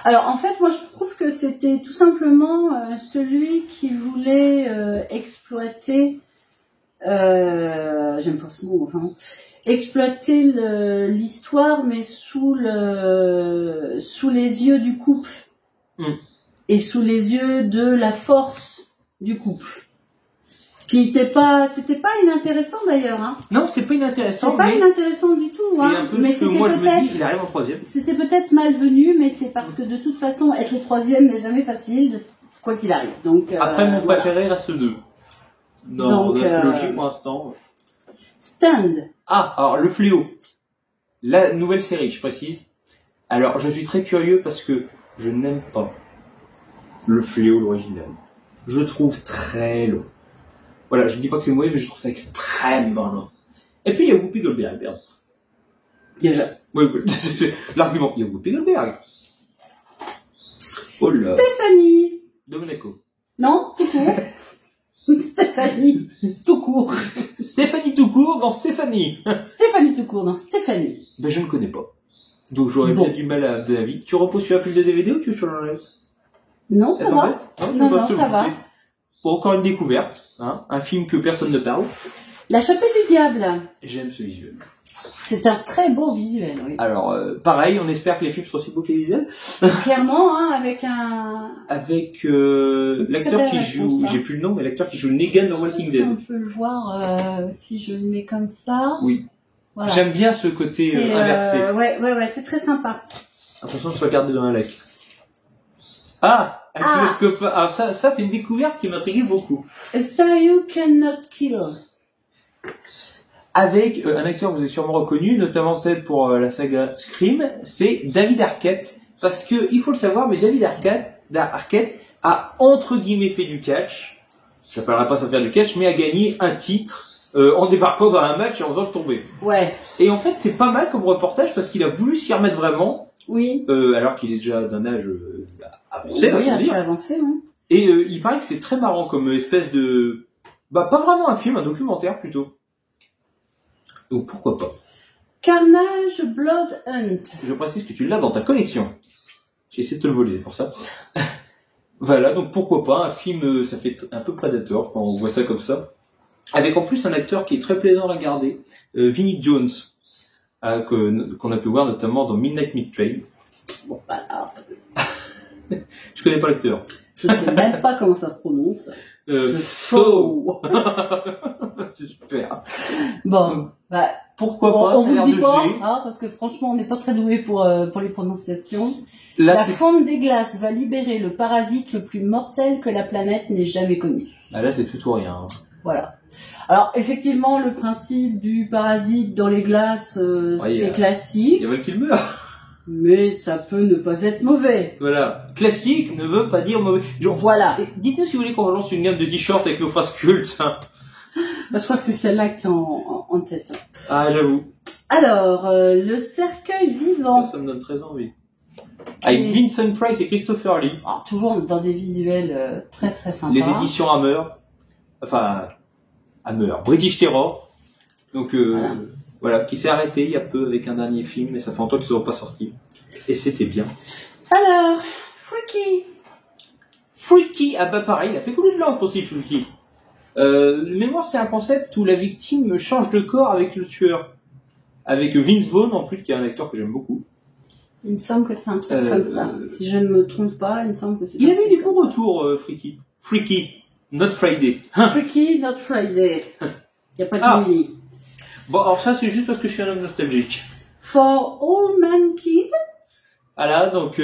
Speaker 2: Alors, en fait, moi, je trouve que c'était tout simplement celui qui voulait exploiter, j'aime pas ce mot, enfin, exploiter l'histoire, mais sous les yeux du couple. Et sous les yeux de la force du couple. C'était pas inintéressant d'ailleurs, hein.
Speaker 3: Non, c'est pas inintéressant.
Speaker 2: C'est pas inintéressant du tout,
Speaker 3: c'est
Speaker 2: hein.
Speaker 3: un peu
Speaker 2: Mais
Speaker 3: ce que moi je me dis, il arrive en 3e.
Speaker 2: C'était peut-être malvenu, mais c'est parce que de toute façon, être le 3e n'est jamais facile, quoi qu'il arrive. Donc,
Speaker 3: après, mon
Speaker 2: voilà.
Speaker 3: préféré reste 2. Dans l'astrologie pour l'instant.
Speaker 2: Stand.
Speaker 3: Ah, alors le fléau. La nouvelle série, je précise. Alors, je suis très curieux parce que je n'aime pas le fléau, l'original. Je le trouve très long. Voilà, je dis pas que c'est mauvais, mais je trouve ça extrêmement long. Et puis, il y a Whoopi Goldberg, merde.
Speaker 2: Déjà.
Speaker 3: Oui. L'argument, il y a Whoopi Goldberg. Oh là.
Speaker 2: Stéphanie.
Speaker 3: Domenico.
Speaker 2: Non, tout court. Stéphanie, tout court.
Speaker 3: Stéphanie tout court dans Stéphanie.
Speaker 2: Stéphanie tout court dans Stéphanie.
Speaker 3: Ben, je ne connais pas. Donc, j'aurais bien du mal à de la vie. Tu reposes sur la pile de DVD ou tu veux que je l'enlève?
Speaker 2: Non, ça va. Non, ça va.
Speaker 3: Bon, encore une découverte, hein, un film que personne ne parle.
Speaker 2: La chapelle du diable.
Speaker 3: J'aime ce visuel.
Speaker 2: C'est un très beau visuel, oui.
Speaker 3: Alors, pareil, on espère que les films sont aussi beaux que les visuels.
Speaker 2: Clairement, hein, avec un...
Speaker 3: Avec l'acteur qui joue, j'ai plus le nom, mais l'acteur qui joue Negan dans Walking Dead.
Speaker 2: On peut le voir si je le mets comme ça.
Speaker 3: Oui.
Speaker 2: Voilà.
Speaker 3: J'aime bien ce côté inversé.
Speaker 2: Ouais, c'est très sympa.
Speaker 3: Attention de se regarder dans un lac. Ah, alors ça c'est une découverte qui m'intriguait beaucoup.
Speaker 2: A Star You Cannot Kill.
Speaker 3: Avec un acteur que vous avez sûrement reconnu, notamment peut-être pour la saga Scream, c'est David Arquette. Parce que, il faut le savoir, mais David Arquette a entre guillemets fait du catch. Je n'appellerai pas ça faire du catch, mais a gagné un titre en débarquant dans un match et en faisant le tomber.
Speaker 2: Ouais.
Speaker 3: Et en fait, c'est pas mal comme reportage parce qu'il a voulu s'y remettre vraiment.
Speaker 2: Oui.
Speaker 3: Alors qu'il est déjà d'un âge avancé.
Speaker 2: Oui, assez avancé, oui.
Speaker 3: Et il paraît que c'est très marrant comme espèce de... Bah, pas vraiment un film, un documentaire plutôt. Donc pourquoi pas.
Speaker 2: Carnage Blood Hunt.
Speaker 3: Je précise que tu l'as dans ta collection. J'ai essayé de te le voler, c'est pour ça. Voilà, donc pourquoi pas, un film, ça fait un peu Predator quand on voit ça comme ça. Avec en plus un acteur qui est très plaisant à regarder, Vinnie Jones, qu'on a pu voir notamment dans Midnight Meat Train.
Speaker 2: Bon, voilà.
Speaker 3: Je connais pas l'acteur.
Speaker 2: Je sais même pas comment ça se prononce.
Speaker 3: So. C'est super.
Speaker 2: Bon, bah,
Speaker 3: pourquoi pas,
Speaker 2: on
Speaker 3: ça a l'air
Speaker 2: vous dit
Speaker 3: de
Speaker 2: pas,
Speaker 3: geler.
Speaker 2: hein, parce que franchement, on n'est pas très doué pour les prononciations.
Speaker 3: Là,
Speaker 2: la fonte des glaces va libérer le parasite le plus mortel que la planète n'ait jamais connu.
Speaker 3: Ah, là, c'est tout ou rien.
Speaker 2: Voilà. Alors, effectivement, le principe du parasite dans les glaces, c'est classique.
Speaker 3: Il y a Val Kilmer.
Speaker 2: mais ça peut ne pas être mauvais.
Speaker 3: Voilà. Classique ne veut pas dire mauvais. Genre,
Speaker 2: Voilà.
Speaker 3: Dites-nous si vous voulez qu'on relance une gamme de t-shirts avec nos phrases cultes. Hein.
Speaker 2: Bah, je crois que c'est celle-là qui est en tête.
Speaker 3: Ah, j'avoue.
Speaker 2: Alors, le cercueil vivant.
Speaker 3: Ça me donne très envie. Avec Vincent Price et Christopher Lee.
Speaker 2: Alors, toujours dans des visuels très très sympas.
Speaker 3: Les éditions Hammer. Enfin, Hammer. British Terror. Donc, voilà, qui s'est arrêté il y a peu avec un dernier film, mais ça fait longtemps qu'ils ne sont pas sortis. Et c'était bien.
Speaker 2: Alors, Freaky.
Speaker 3: Freaky, ah bah pareil, il a fait couler de l'encre aussi, Freaky. Mémoire, c'est un concept où la victime change de corps avec le tueur. Avec Vince Vaughn, en plus, qui est un acteur que j'aime beaucoup.
Speaker 2: Il me semble que c'est un truc comme ça. Si je ne me trompe pas, il me semble que c'est...
Speaker 3: Il avait eu des bons retours, Freaky. Freaky, not Friday.
Speaker 2: Freaky, not Friday. Il n'y a pas de Jimmy.
Speaker 3: Bon, alors ça, c'est juste parce que je suis un homme nostalgique.
Speaker 2: For All Mankind.
Speaker 3: Voilà, donc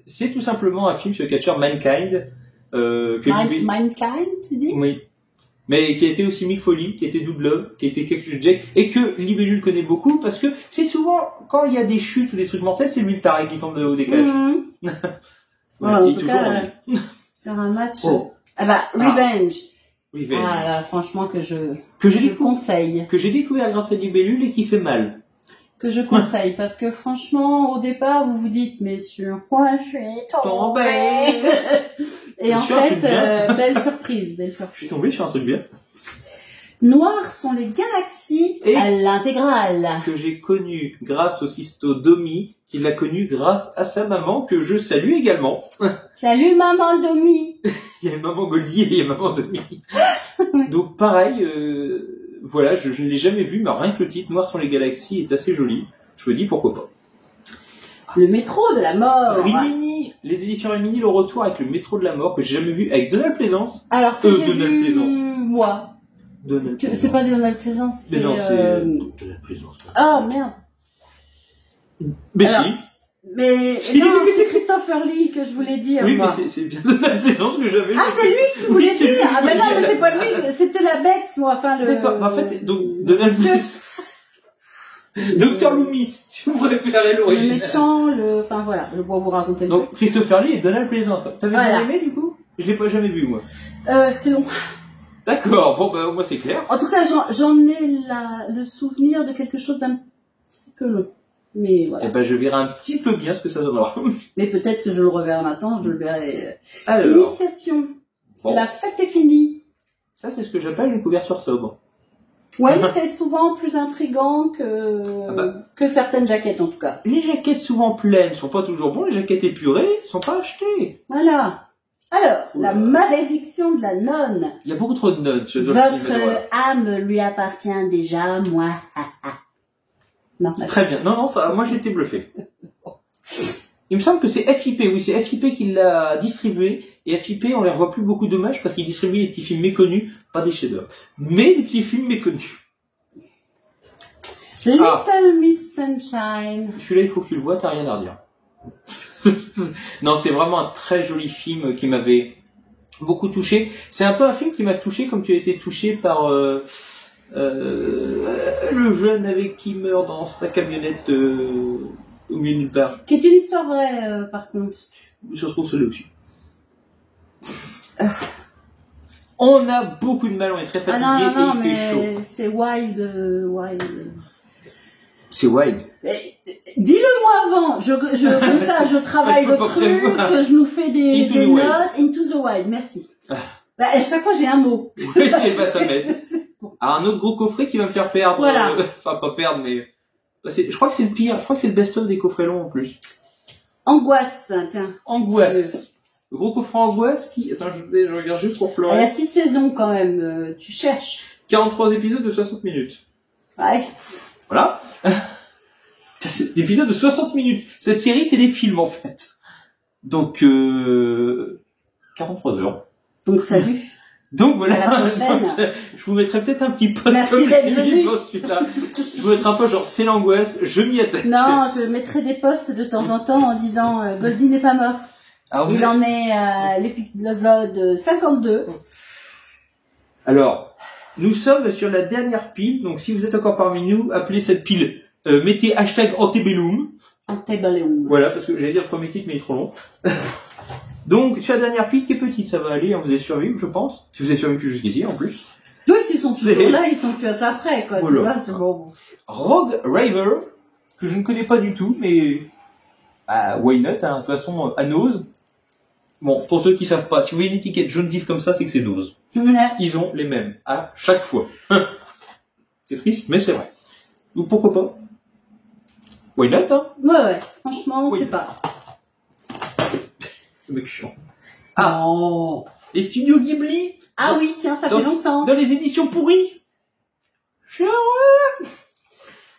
Speaker 3: c'est tout simplement un film sur le catcheur Mankind.
Speaker 2: Mankind, tu dis?
Speaker 3: Oui. Mais qui a été aussi Mick Foley, qui a été Doodlove, qui a été Cactus Jack, et que Libellule connaît beaucoup, parce que c'est souvent, quand il y a des chutes ou des trucs mortels, c'est lui le taré qui tombe de haut des cages.
Speaker 2: Voilà,
Speaker 3: il
Speaker 2: en
Speaker 3: est
Speaker 2: tout
Speaker 3: toujours
Speaker 2: cas, sur un match... Ah bah, Revenge.
Speaker 3: Revenge.
Speaker 2: Ah là, franchement, que je conseille.
Speaker 3: Que j'ai découvert grâce à Libellule et qui fait mal.
Speaker 2: Que je conseille, parce que franchement, au départ, vous vous dites, mais sur quoi je suis tombée. Et en fait, belle surprise.
Speaker 3: Je suis tombé sur un truc bien.
Speaker 2: Noirs sont les galaxies à l'intégrale.
Speaker 3: Que j'ai connu grâce au Sisto Domi, qui l'a connu grâce à sa maman, que je salue également.
Speaker 2: Salut maman Domi.
Speaker 3: Il y a maman Goldie et il y a maman Domi. Donc pareil, voilà, je ne l'ai jamais vu, mais rien que le titre, Noirs sont les galaxies, est assez joli. Je me dis pourquoi pas.
Speaker 2: Le métro de la mort.
Speaker 3: Rimini, les éditions Rimini, le retour avec le métro de la mort, que j'ai jamais vu avec Donald Pleasance.
Speaker 2: Alors que j'ai vu, moi.
Speaker 3: Donald Pleasance.
Speaker 2: C'est pas Donald Pleasance, c'est...
Speaker 3: Mais non, c'est Donald Pleasance.
Speaker 2: Ah, merde.
Speaker 3: Mais
Speaker 2: alors,
Speaker 3: si.
Speaker 2: Mais non, c'est Christopher Lee que je voulais dire.
Speaker 3: Oui,
Speaker 2: moi.
Speaker 3: mais c'est bien Donald Pleasance que j'avais.
Speaker 2: Ah, c'est lui que tu voulais dire. Ah, ben non, mais c'est pas lui, c'était la bête, moi. Enfin, le...
Speaker 3: D'accord, en fait, donc, Donald Pleasance. Docteur Loomis, si vous préférez l'original.
Speaker 2: Le méchant, enfin voilà, je vais vous raconter le
Speaker 3: donc, Christopher Lee et Donald Pleasance. T'avais bien aimé, du coup? Je l'ai pas jamais vu, moi.
Speaker 2: C'est long.
Speaker 3: D'accord, bon, bah, moi, c'est clair.
Speaker 2: En tout cas, j'en ai le souvenir de quelque chose d'un petit peu long. Mais voilà.
Speaker 3: Eh ben, je verrai un petit peu bien ce que ça donnera.
Speaker 2: Mais peut-être que je le reverrai maintenant, je le verrai.
Speaker 3: Alors.
Speaker 2: Initiation. Bon. La fête est finie.
Speaker 3: Ça, c'est ce que j'appelle une couverture sobre.
Speaker 2: Ouais, mais c'est souvent plus intriguant que certaines jaquettes, en tout cas.
Speaker 3: Les jaquettes souvent pleines sont pas toujours bonnes, les jaquettes épurées sont pas achetées.
Speaker 2: Voilà. Alors, la malédiction de la nonne.
Speaker 3: Il y a beaucoup trop de nonnes.
Speaker 2: Votre âme lui appartient déjà, moi. Non,
Speaker 3: très bien. Non, ça, moi j'ai été bluffé. Il me semble que c'est FIP, oui, c'est FIP qui l'a distribué, et FIP, on les revoit plus beaucoup d'hommages parce qu'ils distribuent des petits films méconnus, pas des chefs-d'œuvre, mais des petits films méconnus.
Speaker 2: Little Miss Sunshine.
Speaker 3: Celui-là, il faut que tu le vois, t'as rien à redire. Non, c'est vraiment un très joli film qui m'avait beaucoup touché. C'est un peu un film qui m'a touché comme tu as été touché par le jeune avec qui meurt dans sa camionnette au milieu de nulle part.
Speaker 2: Qui est une histoire vraie, par contre.
Speaker 3: Ça se trouve celui aussi. On a beaucoup de mal, on est très fatigué et il fait chaud.
Speaker 2: C'est Wild.
Speaker 3: C'est Wild.
Speaker 2: Dis-le-moi avant. Comme ça, je travaille le truc, je nous fais des notes. Into the Wild, merci. Bah, à chaque fois, j'ai un mot.
Speaker 3: Oui, c'est pas ça m'aide. Alors, un autre gros coffret qui va me faire perdre.
Speaker 2: Voilà.
Speaker 3: Enfin, pas perdre, mais... je crois que c'est le pire. Je crois que c'est le best-of des coffrets longs, en plus.
Speaker 2: Angoisse, tiens.
Speaker 3: Angoisse. Le gros coffret Angoisse qui... Attends, je regarde juste pour pleurer.
Speaker 2: Il y a 6 saisons, quand même. Tu cherches.
Speaker 3: 43 épisodes de 60 minutes.
Speaker 2: Ouais.
Speaker 3: Voilà. C'est des épisodes de 60 minutes. Cette série, c'est des films, en fait. Donc, 43 heures.
Speaker 2: Donc, salut.
Speaker 3: Donc voilà, je vous mettrai peut-être un petit post.
Speaker 2: Merci d'être venu.
Speaker 3: Je vous mettrai un peu genre c'est l'angoisse, je m'y attaque.
Speaker 2: Non, je mettrai des posts de temps en temps en disant Goldie n'est pas mort. Ah, il en est à l'épisode 52.
Speaker 3: Alors, nous sommes sur la dernière pile, donc si vous êtes encore parmi nous, appelez cette pile, mettez hashtag Antebellum.
Speaker 2: Antebellum.
Speaker 3: Voilà, parce que j'allais dire le premier titre, mais il est trop long. Donc, sur la dernière pile qui est petite, ça va aller, hein, vous avez survécu, je pense. Si vous avez survécu jusqu'ici, en plus.
Speaker 2: Tous, ils sont toujours là, ils sont plus à ça après, quoi.
Speaker 3: Voilà.
Speaker 2: Tu vois, c'est bon.
Speaker 3: Rogue Raver, que je ne connais pas du tout, mais why not, hein, de toute façon, à Nose. Bon, pour ceux qui savent pas, si vous voyez une étiquette jaune vif comme ça, c'est que c'est Nose. Ils ont les mêmes, à chaque fois. C'est triste, mais c'est vrai. Donc pourquoi pas? Why not, hein?
Speaker 2: Ouais, franchement, on
Speaker 3: Oui.
Speaker 2: sait pas.
Speaker 3: Le mec chiant.
Speaker 2: Non.
Speaker 3: Les studios Ghibli,
Speaker 2: Ah oui, tiens, ça fait longtemps.
Speaker 3: dans les éditions pourries.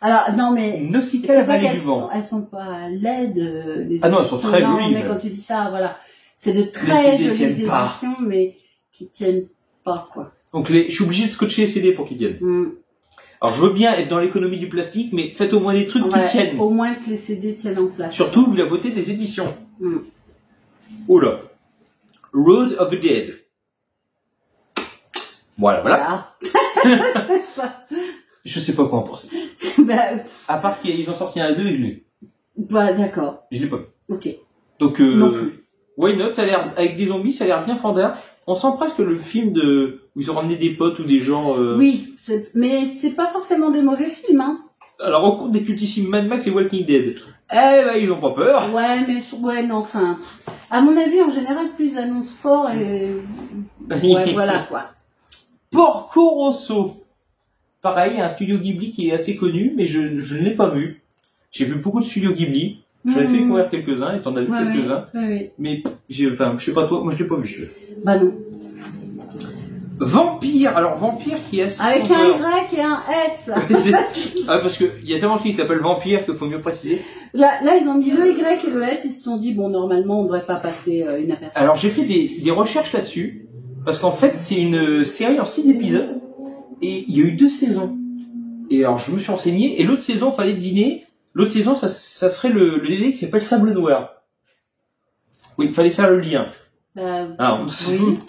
Speaker 2: Alors, non, mais
Speaker 3: Nausicaa, la
Speaker 2: c'est pas
Speaker 3: vallée
Speaker 2: qu'elles
Speaker 3: du vent.
Speaker 2: sont, elles sont pas laides, les
Speaker 3: Ah non, elles sont
Speaker 2: éditions.
Speaker 3: très
Speaker 2: Non,
Speaker 3: jolies,
Speaker 2: mais
Speaker 3: même.
Speaker 2: quand tu dis ça, voilà. C'est de très
Speaker 3: CD
Speaker 2: jolies
Speaker 3: tiennent pas.
Speaker 2: éditions, mais qui tiennent pas, quoi.
Speaker 3: Donc je suis obligé de scotcher les CD pour qu'ils tiennent. Alors je veux bien être dans l'économie du plastique, mais faites au moins des trucs
Speaker 2: Ouais,
Speaker 3: qui tiennent.
Speaker 2: au moins que les CD tiennent en place.
Speaker 3: Surtout vu la beauté des éditions.
Speaker 2: Mm.
Speaker 3: Oh là. Road of the Dead. Voilà. Je sais pas quoi en penser.
Speaker 2: Bah,
Speaker 3: À part qu'ils ont sorti un 2 et je l'ai.
Speaker 2: bah, d'accord.
Speaker 3: Je l'ai pas vu.
Speaker 2: Ok.
Speaker 3: Donc
Speaker 2: Non plus.
Speaker 3: why not, ça a l'air avec des zombies, ça a l'air bien fandard. On sent presque le film où ils ont ramené des potes ou des gens.
Speaker 2: Oui, mais c'est pas forcément des mauvais films, hein.
Speaker 3: À la rencontre des cultissimes Mad Max et Walking Dead. Eh ben ils ont pas peur.
Speaker 2: Ouais, non, enfin. À mon avis, en général, plus ils annoncent fort et. Ouais, voilà, quoi.
Speaker 3: Porco Rosso. Pareil, un studio Ghibli qui est assez connu, mais je ne l'ai pas vu. J'ai vu beaucoup de studios Ghibli. J'en ai fait découvrir quelques-uns et t'en as vu quelques-uns.
Speaker 2: Ouais.
Speaker 3: Mais, je sais pas toi, moi je l'ai pas vu.
Speaker 2: Bah non.
Speaker 3: Vampire, alors Vampire qui est assez
Speaker 2: Avec un Y et un S.
Speaker 3: Ah, parce que il y a tellement de filles qui s'appellent Vampire qu'il faut mieux préciser.
Speaker 2: Là, ils ont mis le Y et le S, ils se sont dit, bon, normalement, on devrait pas passer inaperçu.
Speaker 3: Alors j'ai fait des recherches là-dessus, parce qu'en fait c'est une série en 6 épisodes, et il y a eu 2 saisons. Et alors je me suis renseigné, et l'autre saison, fallait deviner, l'autre saison ça serait le DD qui s'appelle Sable Noir. Oui, il fallait faire le lien. Alors,
Speaker 2: oui.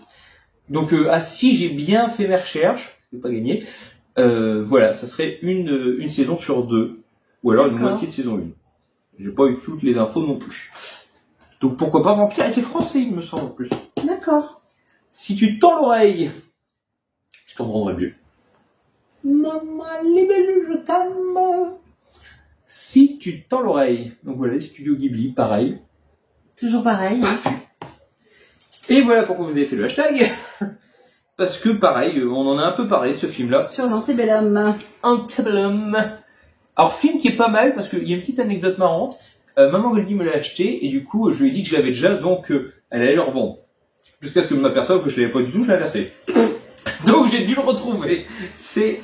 Speaker 3: Donc si j'ai bien fait mes recherches, c'est pas gagné, voilà, ça serait une saison sur 2, ou alors une
Speaker 2: D'accord.
Speaker 3: moitié de saison 1. J'ai pas eu toutes les infos non plus. Donc pourquoi pas Vampire, et c'est français il me semble en plus.
Speaker 2: D'accord.
Speaker 3: Si tu tends l'oreille, je t'en rendrai mieux. Maman, libellule, je t'aime. Si tu tends l'oreille, donc voilà, les studios Ghibli, pareil.
Speaker 2: Toujours pareil.
Speaker 3: Pas vu. Et voilà pourquoi vous avez fait le hashtag. Parce que pareil, on en a un peu parlé de ce film-là.
Speaker 2: Sur l'antebellum.
Speaker 3: Antebellum. Alors film qui est pas mal parce qu'il y a une petite anecdote marrante. Maman Goldie me l'a acheté et du coup je lui ai dit que je l'avais déjà, donc elle allait le revendre. Jusqu'à ce que je m'aperçoive que je l'avais pas du tout, je l'ai inversé. Donc j'ai dû le retrouver. C'est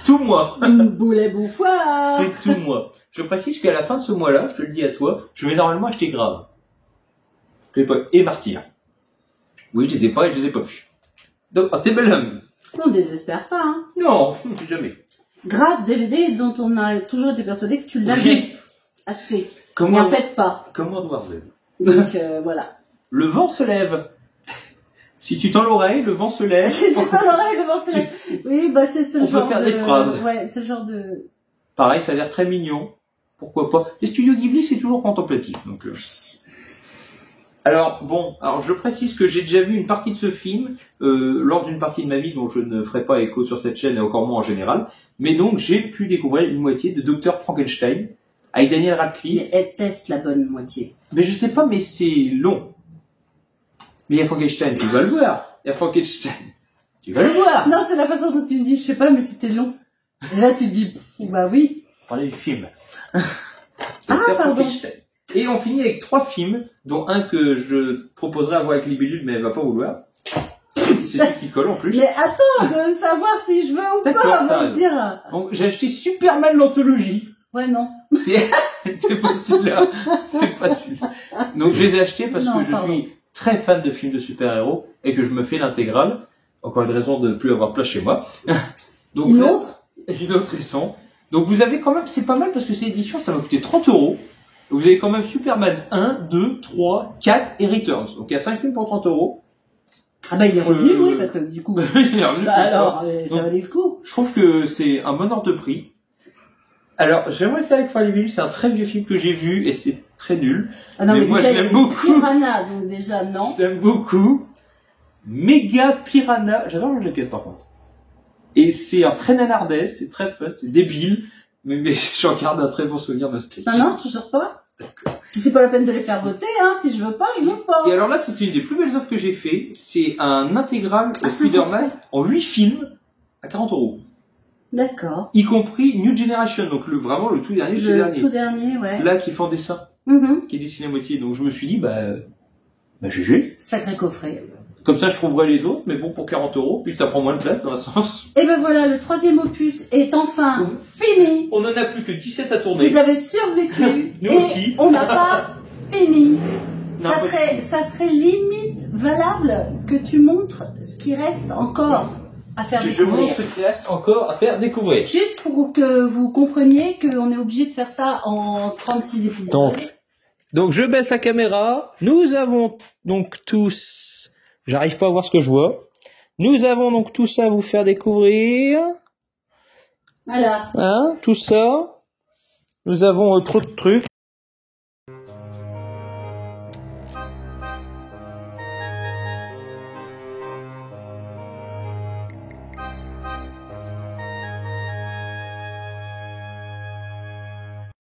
Speaker 3: tout moi.
Speaker 2: Boulet bonsoir.
Speaker 3: C'est tout moi. Je précise qu'à la fin de ce mois-là, je te le dis à toi, je vais normalement acheter Grave. Et Martyr. Oui, je les ai pas et je les ai pas vus. Donc, Antebellum.
Speaker 2: On désespère pas, hein.
Speaker 3: Non, jamais.
Speaker 2: Grave DVD dont on a toujours été persuadé que tu l'avais acheté.
Speaker 3: Comment
Speaker 2: Mais en fait pas.
Speaker 3: Comme World War Z.
Speaker 2: Donc voilà.
Speaker 3: Le vent se lève. Si tu tends l'oreille, le vent se lève.
Speaker 2: Si tu tends l'oreille, le vent se lève. Oui, bah c'est ce
Speaker 3: On
Speaker 2: genre
Speaker 3: peut faire
Speaker 2: de...
Speaker 3: des phrases.
Speaker 2: Ouais, c'est le genre de...
Speaker 3: Pareil, ça a l'air très mignon. Pourquoi pas. Les studios Ghibli, c'est toujours contemplatif. Donc, Alors, bon, je précise que j'ai déjà vu une partie de ce film lors d'une partie de ma vie dont je ne ferai pas écho sur cette chaîne et encore moins en général. Mais donc, j'ai pu découvrir une moitié de Dr Frankenstein avec Daniel Radcliffe.
Speaker 2: Mais elle teste la bonne moitié.
Speaker 3: Mais je sais pas, mais c'est long. Mais il y a Frankenstein, tu vas le voir. Il y a Frankenstein, tu vas le voir.
Speaker 2: Non, c'est la façon dont tu me dis, je sais pas, mais c'était long. Et là, tu te dis, bah oui.
Speaker 3: Parler du film.
Speaker 2: Pardon.
Speaker 3: Frankenstein. Et on finit avec 3 films, dont un que je proposerai à voir avec Libellule, mais elle va pas vouloir. C'est celui qui colle en plus.
Speaker 2: Mais attends, de savoir si je veux ou
Speaker 3: D'accord,
Speaker 2: pas,
Speaker 3: t'as
Speaker 2: avant de
Speaker 3: raison.
Speaker 2: dire.
Speaker 3: Donc, j'ai acheté Superman l'anthologie.
Speaker 2: Ouais, non.
Speaker 3: C'est pas celui-là. C'est pas celui-là. Donc, je les ai achetés parce
Speaker 2: Non,
Speaker 3: que je
Speaker 2: pardon.
Speaker 3: suis très fan de films de super-héros et que je me fais l'intégrale. Encore une raison de ne plus avoir place chez moi. Donc,
Speaker 2: Une autre
Speaker 3: une autre raison. Donc, vous avez quand même, c'est pas mal parce que cette édition, ça m'a coûté 30 €. Vous avez quand même Superman 1, 2, 3, 4 et Returns. Donc, il y a 5 films pour 30 €.
Speaker 2: Ah bah il est revenu, oui, parce que du coup...
Speaker 3: Il est revenu
Speaker 2: Bah
Speaker 3: plus
Speaker 2: alors,
Speaker 3: fort.
Speaker 2: ça valait le coup.
Speaker 3: Je trouve que c'est un bon ordre de prix. Alors, j'aimerais faire avec Farley Bill, c'est un très vieux film que j'ai vu et c'est très nul.
Speaker 2: Ah non,
Speaker 3: mais moi,
Speaker 2: déjà,
Speaker 3: je l'aime
Speaker 2: il y a
Speaker 3: beaucoup.
Speaker 2: Piranha, donc déjà, non.
Speaker 3: Je l'aime beaucoup. Méga Piranha. J'adore le jacket par contre. Et c'est un très nanardais, c'est très fun, c'est débile. Mais j'en garde un très bon souvenir de ce film.
Speaker 2: Non, toujours pas. Puis c'est pas la peine de les faire voter, hein. Si je veux pas, je veux pas.
Speaker 3: Et alors là, c'est une des plus belles offres que j'ai fait. C'est un intégral Spider-Man en 8 films à 40 €.
Speaker 2: D'accord.
Speaker 3: Y compris New Generation, donc vraiment le tout dernier,
Speaker 2: Le tout dernier, ouais.
Speaker 3: Là, qui fait en dessin, qui est dessiné à moitié. Donc je me suis dit, bah GG.
Speaker 2: Sacré coffret.
Speaker 3: Comme ça, je trouverai les autres, mais bon, pour 40 €, puis ça prend moins de place dans un sens.
Speaker 2: Et ben voilà, le 3e opus est enfin fini.
Speaker 3: On en a plus que 17 à tourner.
Speaker 2: Vous avez survécu.
Speaker 3: Nous
Speaker 2: et
Speaker 3: aussi.
Speaker 2: On n'a pas fini.
Speaker 3: Non,
Speaker 2: Ça serait limite valable que tu montres ce qui reste encore à faire
Speaker 3: que je
Speaker 2: découvrir.
Speaker 3: montre ce qui reste encore à faire découvrir.
Speaker 2: Juste pour que vous compreniez qu'on est obligé de faire ça en 36 épisodes.
Speaker 3: Donc je baisse la caméra. Nous avons donc tous... J'arrive pas à voir ce que je vois. Nous avons donc tout ça à vous faire découvrir.
Speaker 2: Voilà.
Speaker 3: Hein, tout ça. Nous avons trop de trucs.